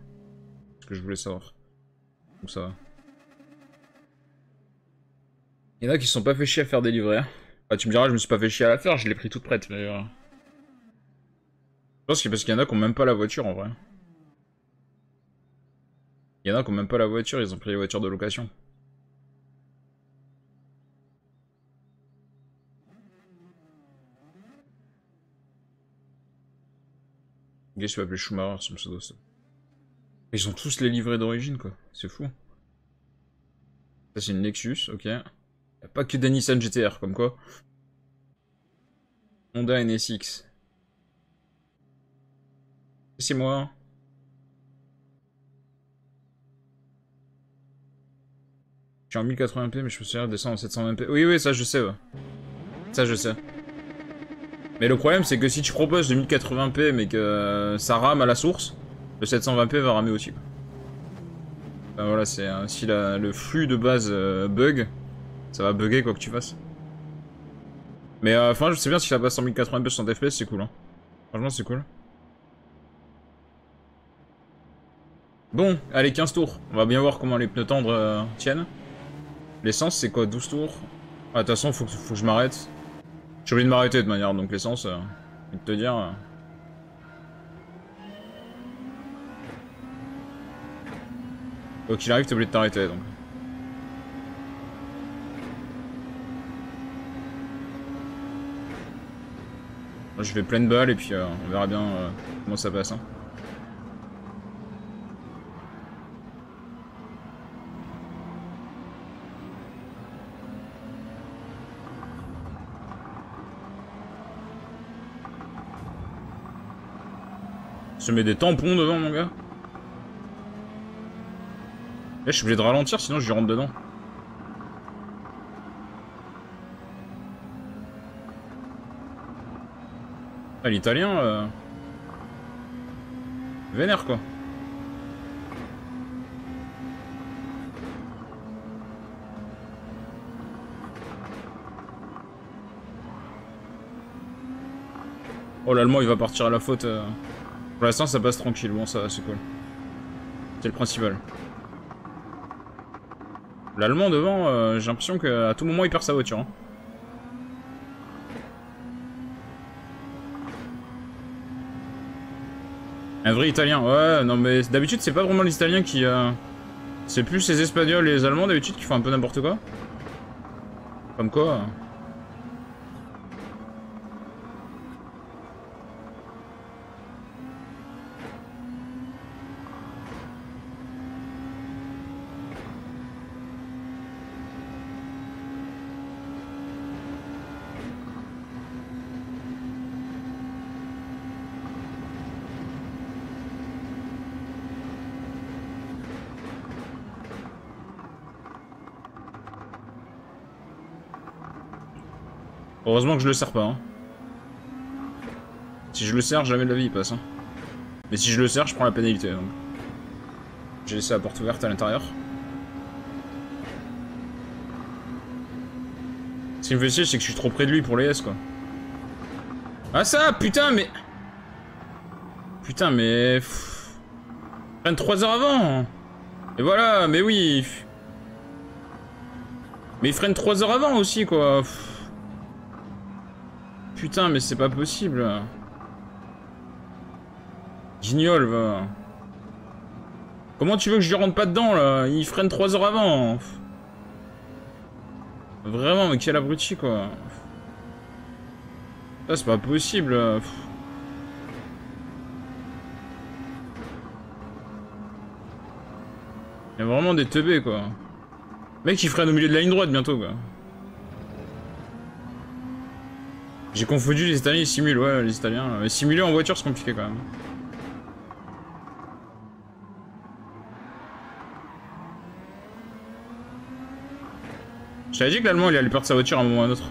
C'est ce que je voulais savoir. Donc ça va. Il y en a qui se sont pas fait chier à faire des livrets. Bah, tu me diras, je me suis pas fait chier à la faire, je l'ai pris toute prête, mais... Je pense que c'est parce qu'il y en a qui ont même pas la voiture en vrai. Il y en a qui ont même pas la voiture, ils ont pris les voitures de location. Le gars, il s'appelle Schumacher, son pseudo. Ils ont tous les livrets d'origine, quoi. C'est fou. Ça, c'est une Lexus, ok. Y'a pas que des Nissan GTR, comme quoi. Honda NSX. C'est moi. Je suis en 1080p, mais je me souviens de descendre en 720p. Oui, oui, ça, je sais, ouais. Ça, je sais. Mais le problème, c'est que si tu proposes de 1080p, mais que ça rame à la source, le 720p va ramer aussi. Enfin, voilà, c'est si le flux de base bug, ça va bugger quoi que tu fasses. Mais enfin, je sais bien si ça passe en 1080p 60 fps, c'est cool. Hein. Franchement, c'est cool. Bon, allez, 15 tours. On va bien voir comment les pneus tendres tiennent. L'essence, c'est quoi, 12 tours? Ah, de toute façon, faut que je m'arrête. J'ai oublié de m'arrêter de manière, donc l'essence, je vais te dire... Quoi qu'il arrive, t'es obligé de t'arrêter, donc. Moi, je vais pleine balle, et puis on verra bien comment ça passe. Hein. Je mets des tampons devant, mon gars. Là, je suis obligé de ralentir, sinon je lui rentre dedans. Ah, l'italien, vénère, quoi. Oh, l'allemand, il va partir à la faute. Pour l'instant, ça passe tranquille. Bon, ça, c'est cool. C'est le principal. L'allemand devant, j'ai l'impression qu'à tout moment, il perd sa voiture. Hein. Un vrai italien. Ouais, non, mais d'habitude, c'est pas vraiment les italiens qui... C'est plus les espagnols et les allemands, d'habitude, qui font un peu n'importe quoi. Comme quoi... Heureusement que je le serre pas. Hein. Si je le serre, jamais de la vie il passe. Hein. Mais si je le serre, je prends la pénalité. Donc. J'ai laissé la porte ouverte à l'intérieur. Ce qui me fait chier, c'est que je suis trop près de lui pour les S, quoi. Ah ça, putain, mais... Putain, mais... Freine 3 heures avant. Et voilà, mais oui. Mais il freine 3 heures avant aussi, quoi. Putain, mais c'est pas possible. Guignol, va. Comment tu veux que je lui rentre pas dedans, là? Il freine 3 heures avant. Vraiment, mais quel abruti, quoi. Ça, c'est pas possible. Il y a vraiment des teubés, quoi. Mec, il freine au milieu de la ligne droite bientôt, quoi. J'ai confondu les Italiens et les Simul, ouais, les Italiens. Mais simuler en voiture, c'est compliqué, quand même. Je t'avais dit que l'Allemand, il allait perdre sa voiture à un moment ou à un autre.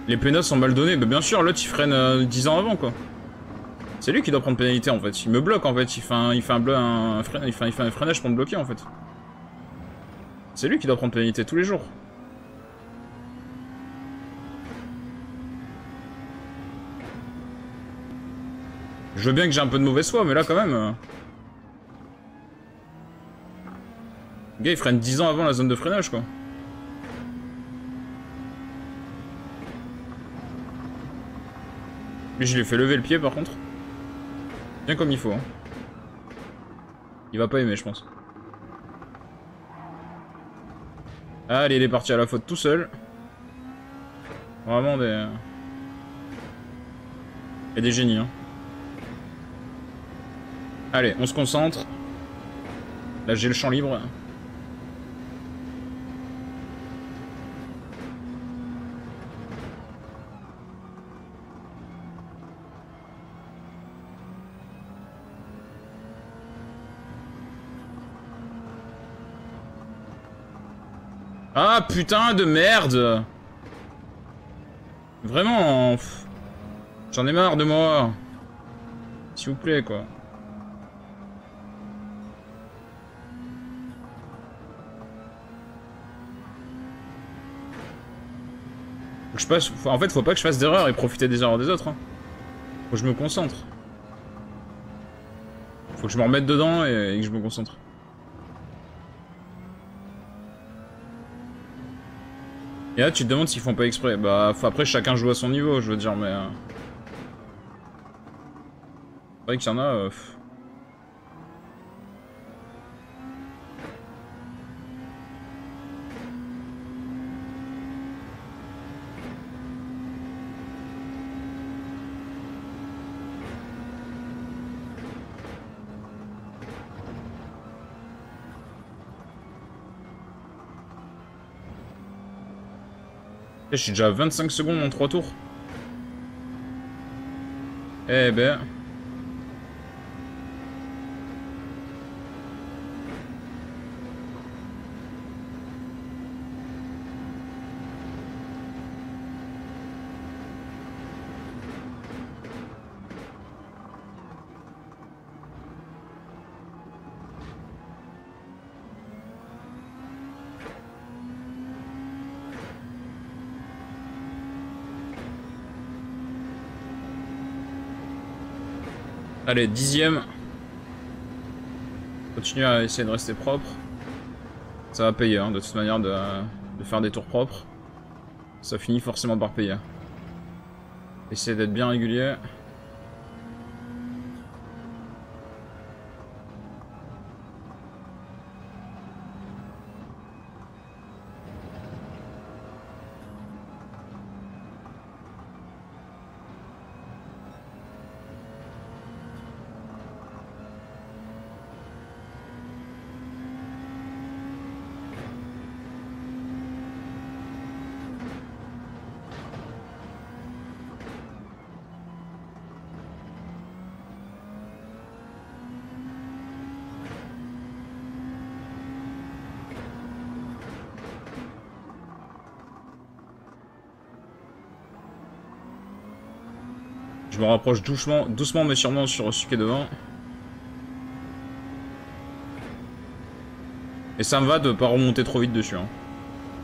Les pénaux sont mal donnés, bah bien sûr, l'autre, il freine 10 ans avant, quoi. C'est lui qui doit prendre pénalité, en fait. Il me bloque, en fait. Il fait un freinage pour me bloquer, en fait. C'est lui qui doit prendre pénalité tous les jours. Je veux bien que j'ai un peu de mauvaise foi, mais là, quand même... Le gars, il freine 10 ans avant la zone de freinage, quoi. Lui, je lui ai fait lever le pied, par contre. Bien comme il faut, hein. Il va pas aimer, je pense. Allez, il est parti à la faute tout seul. Vraiment des... Et des génies, hein. Allez, on se concentre. Là, j'ai le champ libre. Ah, putain de merde! Vraiment... J'en ai marre de moi. S'il vous plaît, quoi. Faut que je passe... En fait, faut pas que je fasse d'erreurs et profiter des erreurs des autres. Hein. Faut que je me concentre. Faut que je me remette dedans et que je me concentre. Et là, tu te demandes s'ils font pas exprès. Bah, après, chacun joue à son niveau, je veux dire, mais... C'est vrai qu'il y en a... Je suis déjà à 25 secondes en 3 tours. Eh ben... Allez, 10ème. Continue à essayer de rester propre. Ça va payer, hein, de toute manière, de faire des tours propres. Ça finit forcément par payer. Essayer d'être bien régulier. Je me rapproche doucement mais sûrement sur celui qui est devant. Et ça me va de pas remonter trop vite dessus, hein.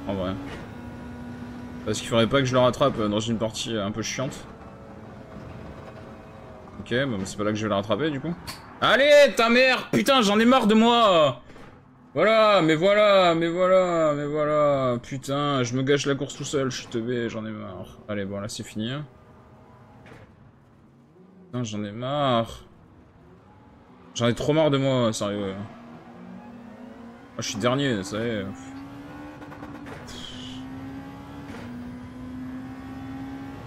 En vrai. Parce qu'il faudrait pas que je le rattrape dans une partie un peu chiante. Ok, bon, c'est pas là que je vais le rattraper du coup. Allez, ta mère! Putain, j'en ai marre de moi! Voilà, mais voilà, mais voilà, mais voilà. Putain, je me gâche la course tout seul, je suis teubé, j'en ai marre. Allez, bon, là, c'est fini. Hein. Putain, j'en ai marre. J'en ai trop marre de moi, sérieux. Ah, je suis dernier, ça y est.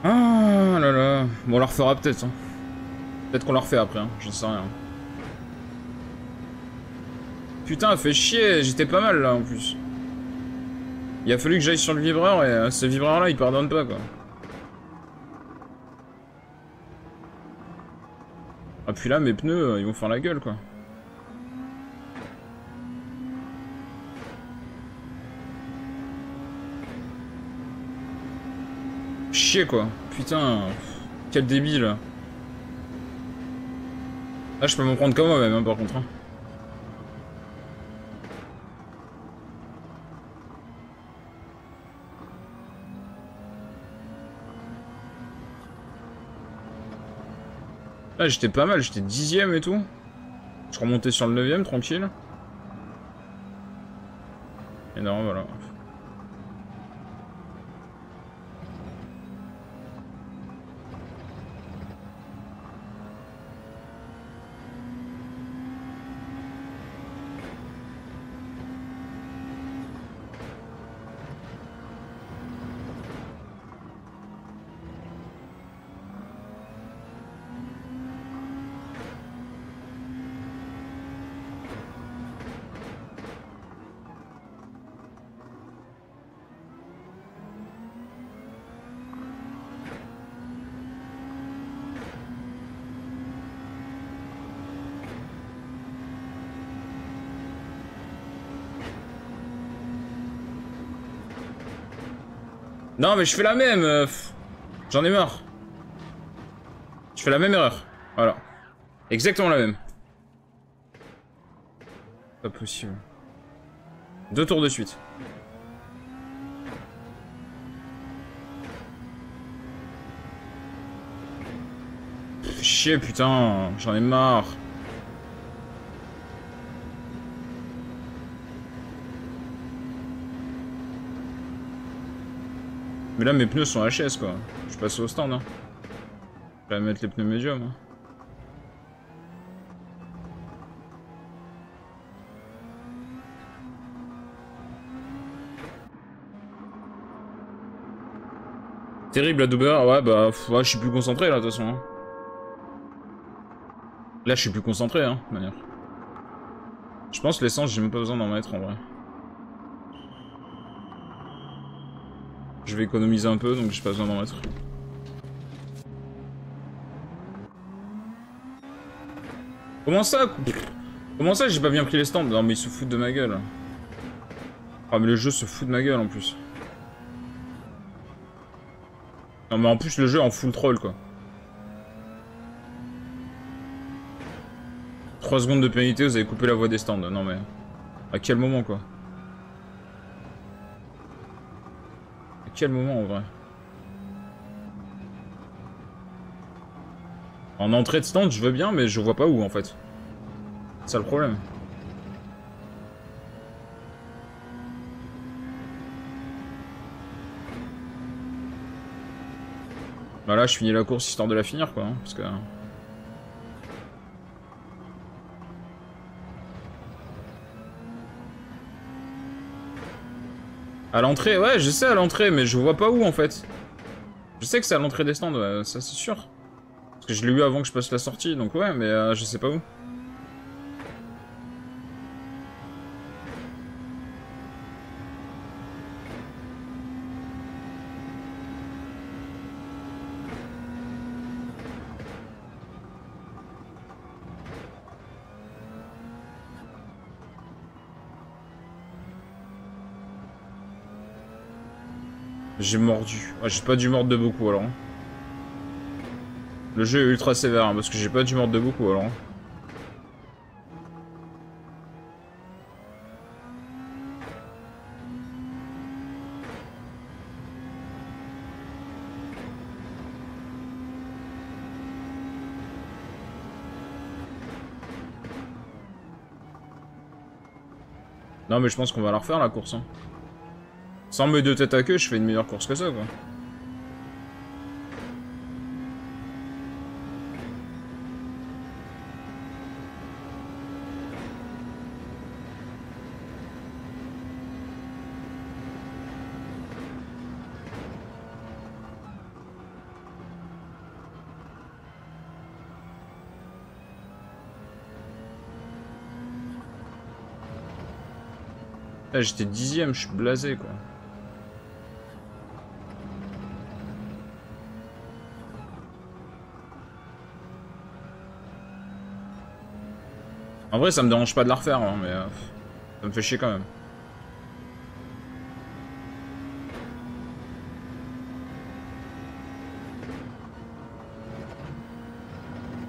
Ah là là. Bon, on la refera peut-être. Hein. Peut-être qu'on la refait après, hein. J'en sais rien. Putain, fait chier, j'étais pas mal là en plus. Il a fallu que j'aille sur le vibreur et ce vibreur là il pardonne pas quoi. Ah puis là mes pneus ils vont faire la gueule quoi. Chier quoi. Putain. Quel débile. Là je peux m'en prendre comme moi même hein, par contre. Hein. Là j'étais pas mal, j'étais 10ème et tout. Je remontais sur le 9ème tranquille. Et non voilà. Non mais je fais la même. J'en ai marre. Je fais la même erreur. Voilà. Exactement la même. Pas possible. 2 tours de suite. Pff, chier putain, j'en ai marre. Mais là mes pneus sont HS quoi. Je passe au stand hein. Je vais mettre les pneus médium. Hein. Terrible la doubleur, ouais bah ouais, je suis plus concentré là de toute façon. Hein. Là je suis plus concentré hein, de manière. Je pense que l'essence j'ai même pas besoin d'en mettre en vrai. Je vais économiser un peu donc j'ai pas besoin d'en mettre. Comment ça? Comment ça j'ai pas bien pris les stands? Non mais ils se foutent de ma gueule. Ah mais le jeu se fout de ma gueule en plus. Non mais en plus le jeu est en full troll quoi. 3 secondes de pénalité, vous avez coupé la voie des stands. Non mais... À quel moment quoi? À quel moment en vrai? En entrée de stand je veux bien mais je vois pas où en fait. C'est ça le problème. Bah là je finis la course histoire de la finir quoi. Hein, parce que... À l'entrée, ouais, je sais à l'entrée, mais je vois pas où en fait. Je sais que c'est à l'entrée des stands, ouais, ça c'est sûr. Parce que je l'ai eu avant que je passe la sortie, donc ouais, mais je sais pas où. J'ai mordu. Ouais, j'ai pas dû mordre de beaucoup alors. Le jeu est ultra sévère, hein, parce que j'ai pas dû mordre de beaucoup alors. Non mais je pense qu'on va la refaire la course. Hein. Sans mes deux têtes à queue, je fais une meilleure course que ça quoi. Là j'étais 10ème, je suis blasé quoi. En vrai ça me dérange pas de la refaire hein, mais ça me fait chier quand même.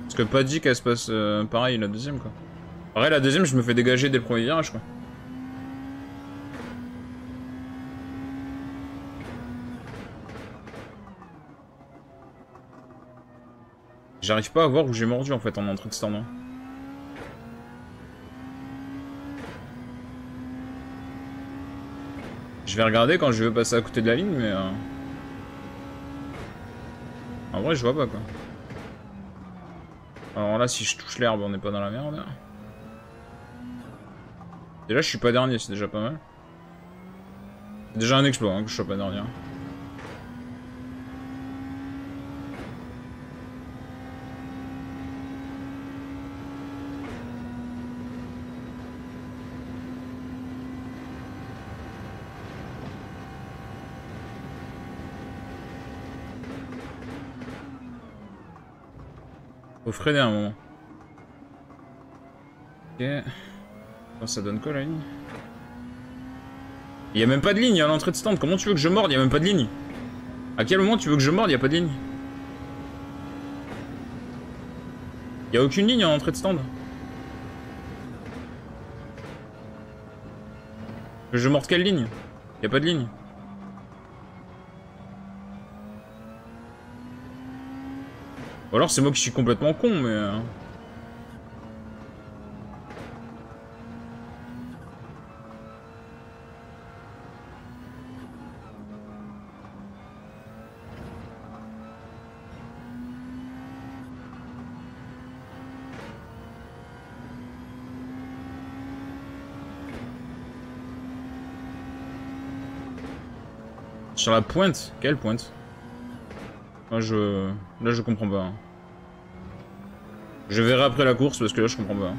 Parce que pas dit qu'elle se passe pareil la deuxième quoi. Pareil la deuxième je me fais dégager dès le premier virage quoi. J'arrive pas à voir où j'ai mordu en fait en entrée de stand. Hein. Je vais regarder quand je veux passer à côté de la ligne mais... En vrai je vois pas quoi. Alors là si je touche l'herbe on n'est pas dans la merde. Déjà je suis pas dernier, c'est déjà pas mal. C'est déjà un exploit hein, que je sois pas dernier. Faut freiner un moment. Ok. Oh, ça donne quoi la ligne? Il y a même pas de ligne à l'entrée de stand. Comment tu veux que je morde? Il y a même pas de ligne. À quel moment tu veux que je morde? Il y a pas de ligne. Il y a aucune ligne à l'entrée de stand. Que je morde quelle ligne? Il y a pas de ligne. Ou alors c'est moi qui suis complètement con, mais... Sur la pointe? Quelle pointe? Moi je... Là je comprends pas. Hein. Je verrai après la course parce que là je comprends pas. Hein.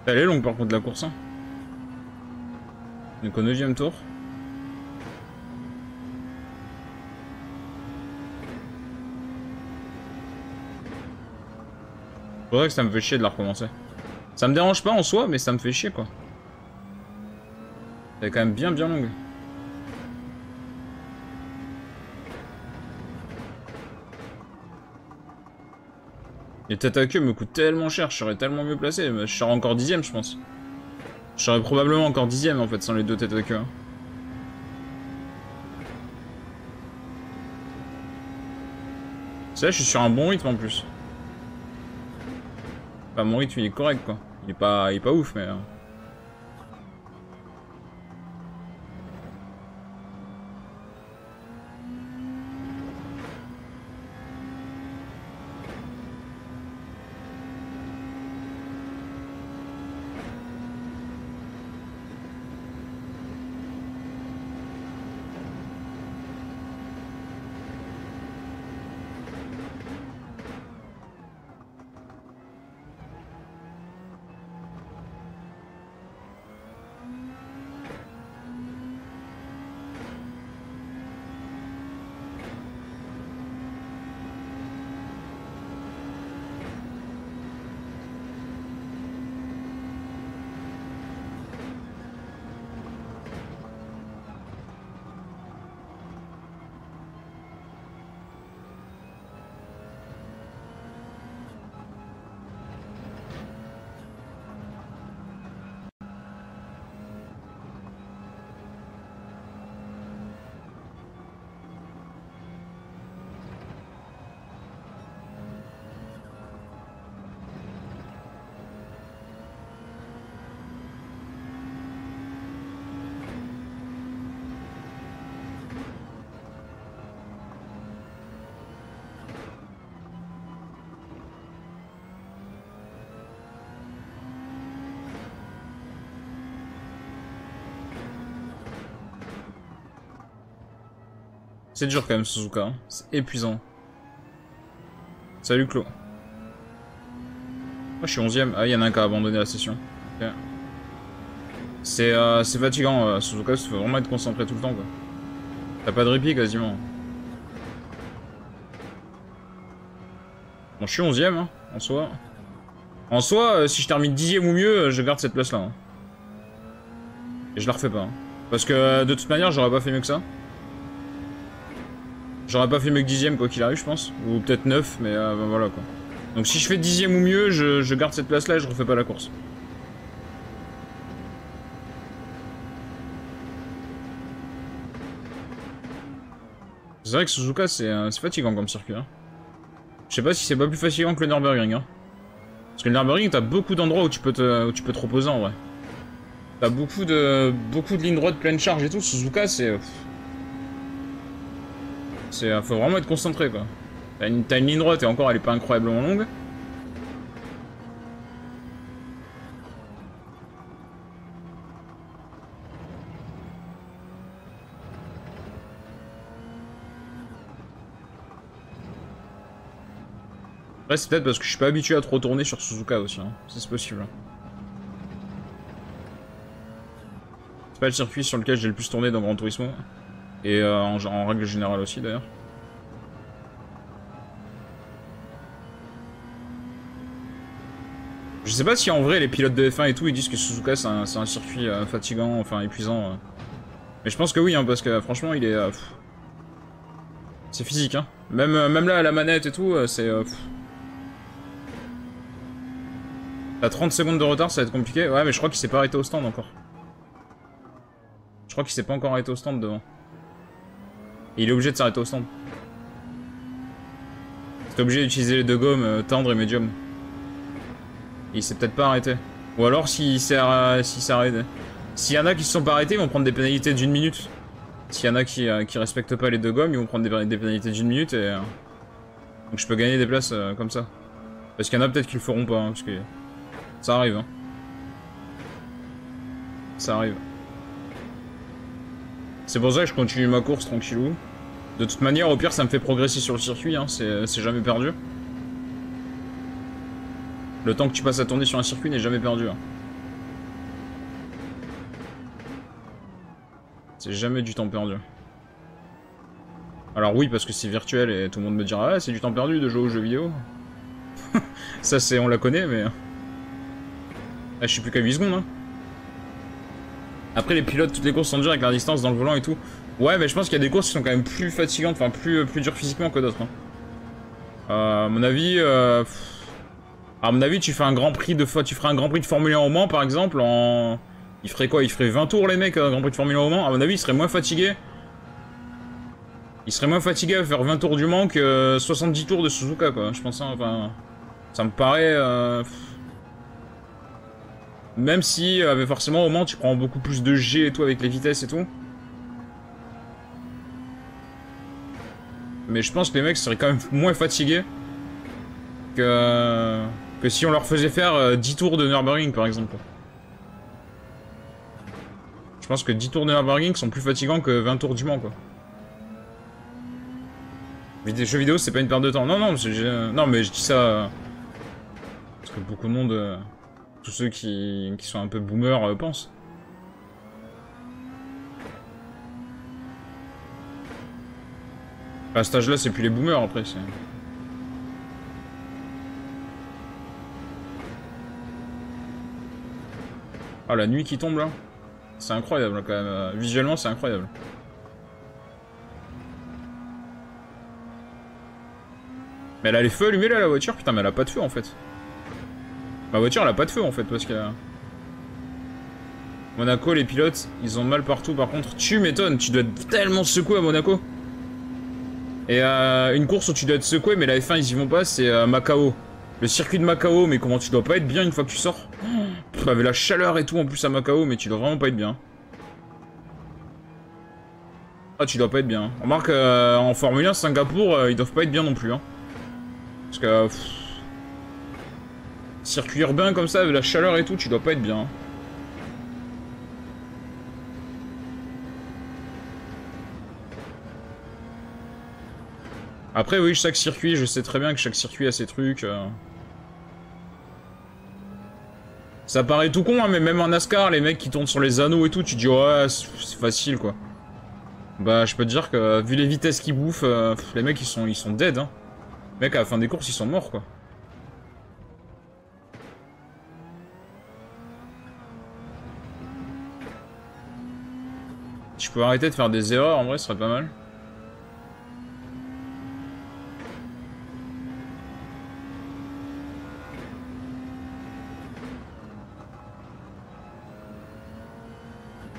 Elle est longue par contre la course. Hein. Donc au 9ème tour. Faudrait que ça me fait chier de la recommencer. Ça me dérange pas en soi, mais ça me fait chier quoi. Elle est quand même bien longue. Les têtes à queue me coûtent tellement cher, je serais tellement mieux placé. Je serais encore 10ème, je pense. Je serais probablement encore 10ème en fait, sans les deux têtes à queue. Hein. C'est là, je suis sur un bon rythme en plus. Enfin, mon rythme il est correct quoi. Il est pas ouf, mais. C'est dur quand même Suzuka, hein. C'est épuisant. Salut Clo. Moi je suis 11ème. Ah, il y en a un qui a abandonné la session. Okay. C'est fatigant Suzuka, il faut vraiment être concentré tout le temps quoi. T'as pas de répit quasiment. Bon je suis 11ème hein, en soi. En soi, si je termine 10ème ou mieux, je garde cette place là. Hein. Et je la refais pas. Hein. Parce que de toute manière j'aurais pas fait mieux que ça. J'aurais pas fait mieux que 10ème quoi qu'il arrive je pense. Ou peut-être 9 mais ben voilà quoi. Donc si je fais 10ème ou mieux, je garde cette place là et je refais pas la course. C'est vrai que Suzuka c'est fatigant comme circuit. Hein. Je sais pas si c'est pas plus fatigant que le Nürburgring. Hein. Parce que le Nürburgring t'as beaucoup d'endroits où tu peux te reposer en vrai. T'as beaucoup de lignes droites pleine charge et tout. Suzuka c'est... faut vraiment être concentré quoi. T'as une ligne droite et encore elle est pas incroyablement longue. Après c'est peut-être parce que je suis pas habitué à trop tourner sur Suzuka aussi, hein. C'est possible. Hein. C'est pas le circuit sur lequel j'ai le plus tourné dans Gran Turismo. Et en règle générale aussi d'ailleurs. Je sais pas si en vrai les pilotes de F1 et tout ils disent que Suzuka c'est un circuit fatigant, enfin épuisant. Mais je pense que oui, hein, parce que franchement il est... c'est physique, hein. Même là à la manette et tout, c'est... T'as 30 secondes de retard, ça va être compliqué. Ouais mais je crois qu'il s'est pas arrêté au stand encore. Je crois qu'il s'est pas encore arrêté au stand devant. Et il est obligé de s'arrêter au stand. T'es obligé d'utiliser les deux gommes, tendre et médium. Et il s'est peut-être pas arrêté. Ou alors s'il s'est arrêté. S'il y en a qui se sont pas arrêtés, ils vont prendre des pénalités d'1 minute. S'il y en a qui respectent pas les deux gommes, ils vont prendre des pénalités d'1 minute et... Donc je peux gagner des places comme ça. Parce qu'il y en a peut-être qui le feront pas, hein, parce que... Ça arrive, hein. Ça arrive. C'est pour ça que je continue ma course tranquillou. De toute manière, au pire, ça me fait progresser sur le circuit, hein, c'est jamais perdu. Le temps que tu passes à tourner sur un circuit n'est jamais perdu. Hein. C'est jamais du temps perdu. Alors oui, parce que c'est virtuel et tout le monde me dira « Ah, c'est du temps perdu de jouer aux jeux vidéo. » Ça, on la connaît, mais... Ah, je suis plus qu'à 8 secondes, hein. Après, les pilotes, toutes les courses sont dures avec la distance dans le volant et tout. Ouais, mais je pense qu'il y a des courses qui sont quand même plus fatigantes, enfin plus dures physiquement que d'autres. Hein. À mon avis, À mon avis, tu fais un grand prix de tu ferais un grand prix de Formule 1 au Mans, par exemple, en... Il ferait quoi? Il ferait 20 tours, les mecs, un grand prix de Formule 1 au Mans? À mon avis, ils seraient moins fatigués. Ils seraient moins fatigués à faire 20 tours du Mans que 70 tours de Suzuka, quoi. Je pense, hein, enfin... Ça me paraît... Même si, forcément, au Mans, tu prends beaucoup plus de G et tout, avec les vitesses et tout. Mais je pense que les mecs seraient quand même moins fatigués que si on leur faisait faire 10 tours de Nürburgring, par exemple. Je pense que 10 tours de Nürburgring sont plus fatigants que 20 tours du Mans, quoi. Les jeux vidéo, c'est pas une perte de temps. Non, non, non, mais je dis ça... parce que beaucoup de monde... tous ceux qui sont un peu boomers pensent. À cet âge-là, c'est plus les boomers, après, c'est... Ah, la nuit qui tombe, là. C'est incroyable, quand même. Visuellement, c'est incroyable. Mais elle a les feux allumés, là, la voiture? Putain, mais elle a pas de feu, en fait. Ma voiture, elle a pas de feu, en fait, parce que... Monaco, les pilotes, ils ont mal partout, par contre. Tu m'étonnes, tu dois être tellement secoué à Monaco. Et une course où tu dois être secoué, mais la F1, ils y vont pas, c'est Macao. Le circuit de Macao, mais comment tu dois pas être bien une fois que tu sors? Avec la chaleur et tout, en plus, à Macao, mais tu dois vraiment pas être bien. Ah, tu dois pas être bien. Remarque, en Formule 1, Singapour, ils doivent pas être bien non plus, hein. Parce que... circuit urbain comme ça, avec la chaleur et tout, tu dois pas être bien. Après, oui, chaque circuit, je sais très bien que chaque circuit a ses trucs. Ça paraît tout con, hein, mais même en NASCAR, les mecs qui tournent sur les anneaux et tout, tu te dis, ouais, c'est facile, quoi. Bah, je peux te dire que, vu les vitesses qu'ils bouffent, les mecs, ils sont dead, hein. Les mecs, à la fin des courses, ils sont morts, quoi. Si je peux arrêter de faire des erreurs, en vrai, ce serait pas mal.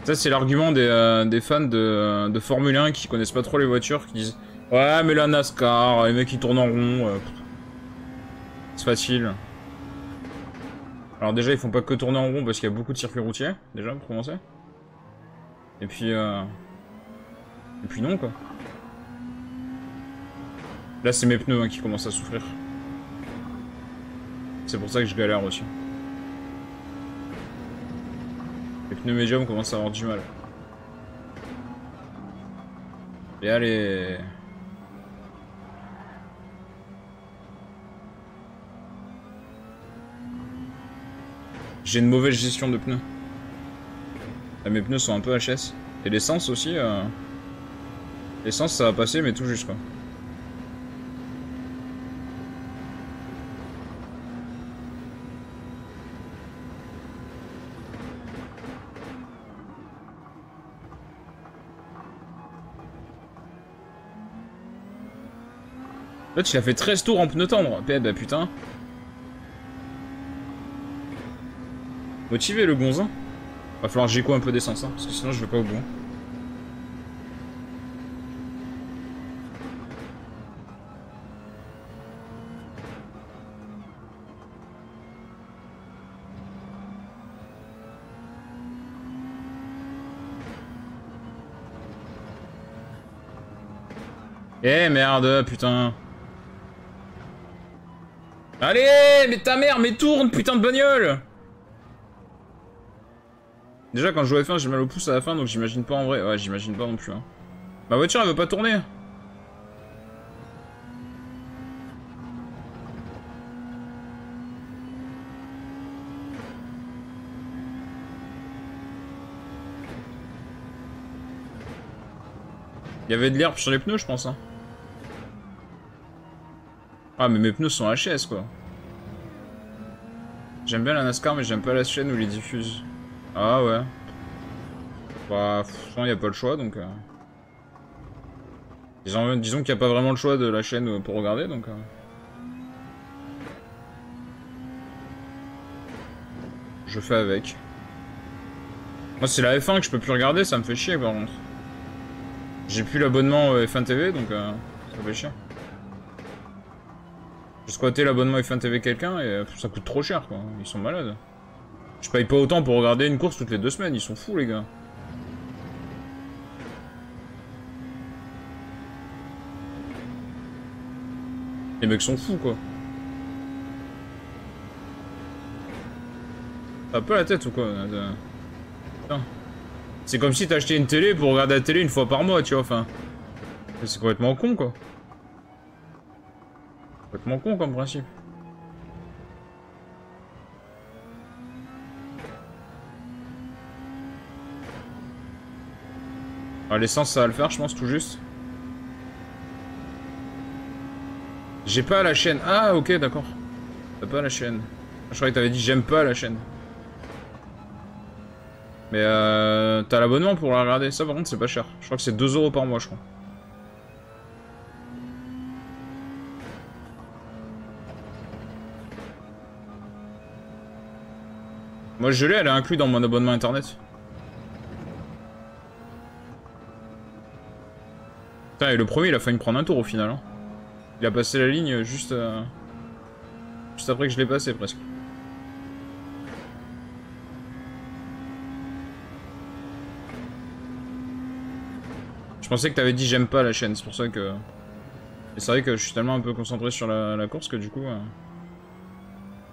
Ça, c'est l'argument des fans de Formule 1 qui connaissent pas trop les voitures, qui disent « Ouais, mais la NASCAR, les mecs, ils tournent en rond. C'est facile. » Alors déjà, ils font pas que tourner en rond parce qu'il y a beaucoup de circuits routiers, déjà, pour commencer. Et puis non, quoi. Là, c'est mes pneus hein, qui commencent à souffrir. C'est pour ça que je galère aussi. Les pneus médiums commencent à avoir du mal. Et allez... J'ai une mauvaise gestion de pneus. Là, mes pneus sont un peu HS. Et l'essence aussi. L'essence, ça va passer, mais tout juste, quoi. Là, tu l'as fait 13 tours en pneus tendres. Bah putain. Motivé le gonzin. Va falloir que j'éco un peu d'essence, hein, parce que sinon je vais pas au bout. Eh merde, putain. Allez, mais ta mère, mais tourne, putain de bagnole. Déjà, quand je joue à F1, j'ai mal au pouce à la fin, donc j'imagine pas en vrai. Ouais, j'imagine pas non plus. Hein. Ma voiture, elle veut pas tourner. Il y avait de l'herbe sur les pneus, je pense. Hein. Ah, mais mes pneus sont HS, quoi. J'aime bien la NASCAR, mais j'aime pas la chaîne où ils diffusent. Ah ouais. Bah, il n'y a pas le choix, donc... Disons qu'il n'y a pas vraiment le choix de la chaîne pour regarder, donc... Je fais avec. Moi, c'est la F1 que je peux plus regarder, ça me fait chier par contre. J'ai plus l'abonnement F1 TV, donc ça fait chier. J'ai squatté l'abonnement F1 TV quelqu'un et ça coûte trop cher, quoi. Ils sont malades. Je paye pas autant pour regarder une course toutes les 2 semaines, ils sont fous, les gars. Les mecs sont fous, quoi. T'as pas la tête ou quoi? Putain. C'est comme si t'achetais une télé pour regarder la télé une fois par mois, tu vois, enfin... C'est complètement con, quoi. Complètement con comme principe. Ah, l'essence, ça va le faire, je pense, tout juste. J'ai pas la chaîne. Ah, ok, d'accord. T'as pas la chaîne. Je croyais que t'avais dit j'aime pas la chaîne. Mais t'as l'abonnement pour la regarder. Ça, par contre, c'est pas cher. Je crois que c'est 2 € par mois, je crois. Moi, je l'ai, elle est inclue dans mon abonnement internet. Putain, et le premier, il a failli me prendre un tour au final. Hein. Il a passé la ligne juste après que je l'ai passé, presque. Je pensais que t'avais dit j'aime pas la chaîne, c'est pour ça que... Et c'est vrai que je suis tellement un peu concentré sur la course que du coup...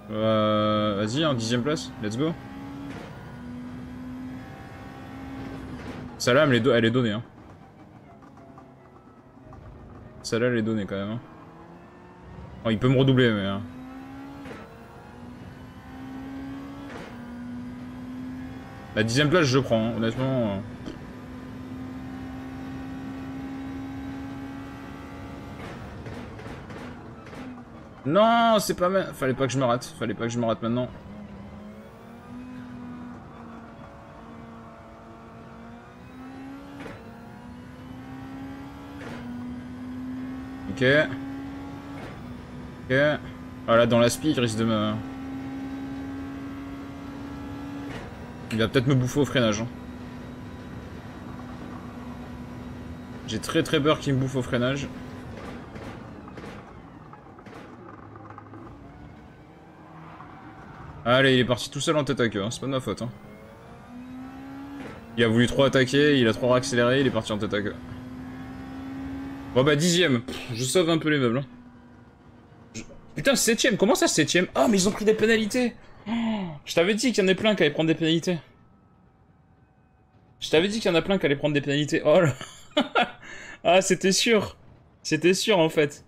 Vas-y, hein, 10ème place, let's go. Celle-là, elle est donnée, hein. Celle-là, elle est donnée, quand même, hein. Oh, il peut me redoubler, mais... La 10ème place, je prends, hein, honnêtement... Non, c'est pas mal. Fallait pas que je me rate. Fallait pas que je me rate maintenant. Ok. Ok. Voilà, dans la spi, il risque de me... Il va peut-être me bouffer au freinage. Hein. J'ai très peur qu'il me bouffe au freinage. Allez, il est parti tout seul en tête à queue. Hein. C'est pas de ma faute. Hein. Il a voulu trop attaquer, il a trop accéléré, il est parti en tête à queue. Bon bah 10ème. Je sauve un peu les meubles. Hein. Putain, 7ème. Comment ça 7ème? Ah, mais ils ont pris des pénalités. Je t'avais dit qu'il y en a plein qui allaient prendre des pénalités. Je t'avais dit qu'il y en a plein qui allaient prendre des pénalités. Oh là. Ah, c'était sûr. C'était sûr, en fait.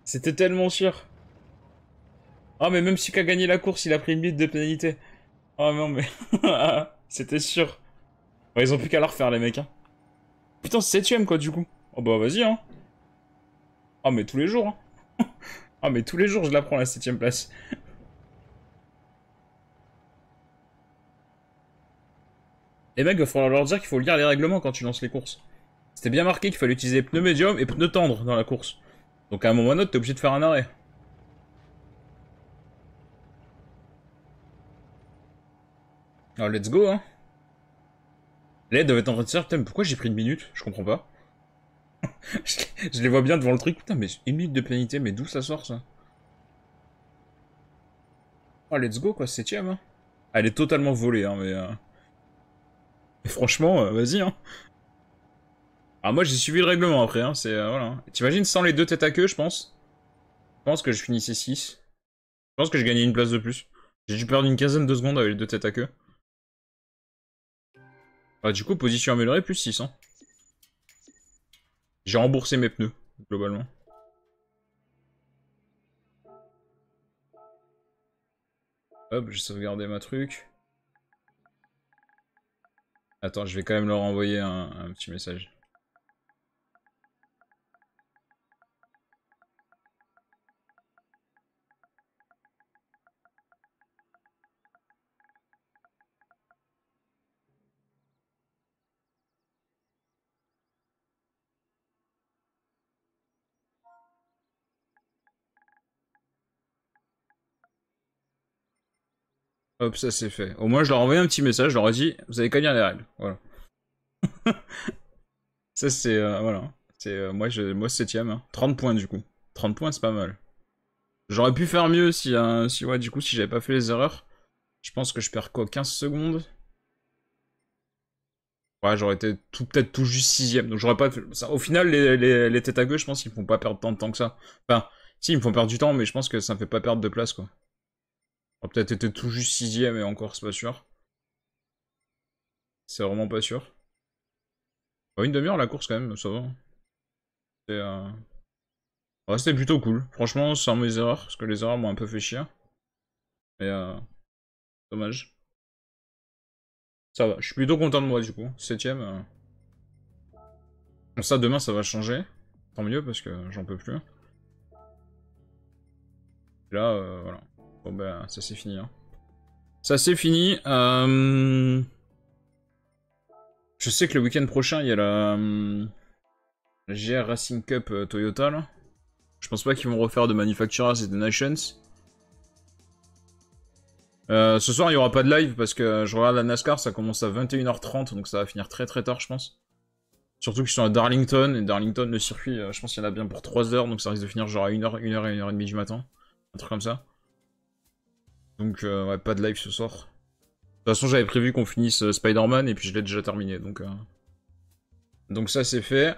C'était tellement sûr. Ah, mais même celui qui a gagné la course, il a pris une minute de pénalité. Oh non, mais... C'était sûr. Ouais, ils ont plus qu'à la refaire, les mecs, hein. Putain, c'est 7ème, quoi, du coup. Oh bah, vas-y, hein. Ah, mais tous les jours, hein. Ah, mais tous les jours, je la prends, la 7ème place. Les mecs, il va falloir leur dire qu'il faut lire les règlements quand tu lances les courses. C'était bien marqué qu'il fallait utiliser pneus médium et pneus tendres dans la course. Donc à un moment ou un autre, t'es obligé de faire un arrêt. Alors let's go, hein. Là, ils doivent être en train de se dire, putain, mais pourquoi j'ai pris une minute? Je comprends pas. Je les vois bien devant le truc. Putain, mais une minute de pénalité, mais d'où ça sort, ça? Oh, let's go, quoi, 7ème, hein. Elle est totalement volée, hein, mais... mais franchement, vas-y, hein. Ah, moi, j'ai suivi le règlement, après, hein, c'est... voilà. T'imagines, sans les deux têtes à queue, je pense? Je pense que je finissais 6. Je pense que j'ai gagné une place de plus. J'ai dû perdre une quinzaine de secondes avec les deux têtes à queue. Ah, du coup, position améliorée, plus 6, hein. J'ai remboursé mes pneus, globalement. Hop, j'ai sauvegardé ma truc. Attends, je vais quand même leur envoyer un petit message. Hop, ça c'est fait. Au moins, je leur ai envoyé un petit message, je leur ai dit, vous avez qu'à lire les règles. Voilà. Ça c'est... voilà. C'est moi, moi 7ème. Hein. 30 points du coup. 30 points, c'est pas mal. J'aurais pu faire mieux si, ouais, du coup, si j'avais pas fait les erreurs. Je pense que je perds quoi, 15 secondes? Ouais, j'aurais été peut-être tout juste 6ème. Donc j'aurais pas fait... ça, au final, les têtes à queue, je pense qu'ils me font pas perdre tant de temps que ça. Enfin, si, ils me font perdre du temps, mais je pense que ça me fait pas perdre de place, quoi. J'aurais peut-être été tout juste 6ème et encore, c'est pas sûr. C'est vraiment pas sûr. Bah, une demi-heure la course quand même, ça va. C'est, ouais, c'était plutôt cool. Franchement, sans mes erreurs, parce que les erreurs m'ont un peu fait chier. Mais dommage. Ça va, je suis plutôt content de moi du coup. 7ème. Bon, ça, demain, ça va changer. Tant mieux, parce que j'en peux plus. Et là, voilà. Bon, bah, ça c'est fini. Hein. Ça c'est fini. Je sais que le week-end prochain, il y a la GR Racing Cup Toyota, là. Je pense pas qu'ils vont refaire de Manufacturers et de Nations. Ce soir, il y aura pas de live, parce que je regarde la NASCAR, ça commence à 21h30, donc ça va finir très très tard, je pense. Surtout qu'ils sont à Darlington, et Darlington, le circuit, je pense qu'il y en a bien pour 3 heures, donc ça risque de finir genre à 1h, 1h et 1h30 du matin. Un truc comme ça. Donc, ouais, pas de live ce soir. De toute façon, j'avais prévu qu'on finisse Spider-Man, et puis je l'ai déjà terminé, donc ça, c'est fait.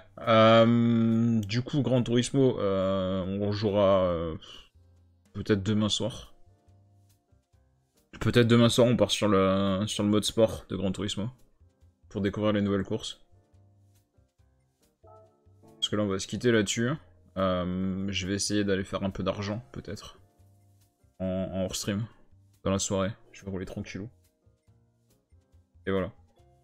Du coup, Gran Turismo, on jouera peut-être demain soir. Peut-être demain soir, on part sur le mode sport de Gran Turismo. Pour découvrir les nouvelles courses. Parce que là, on va se quitter là-dessus. Je vais essayer d'aller faire un peu d'argent, peut-être. En hors-stream. Dans la soirée. Je vais rouler tranquillou. Et voilà.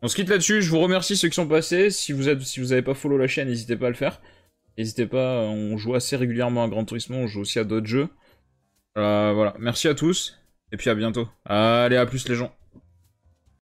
On se quitte là-dessus. Je vous remercie ceux qui sont passés. Si vous avez pas follow la chaîne, n'hésitez pas à le faire. N'hésitez pas, on joue assez régulièrement à Gran Turismo. On joue aussi à d'autres jeux. Voilà. Merci à tous. Et puis à bientôt. Allez, à plus les gens.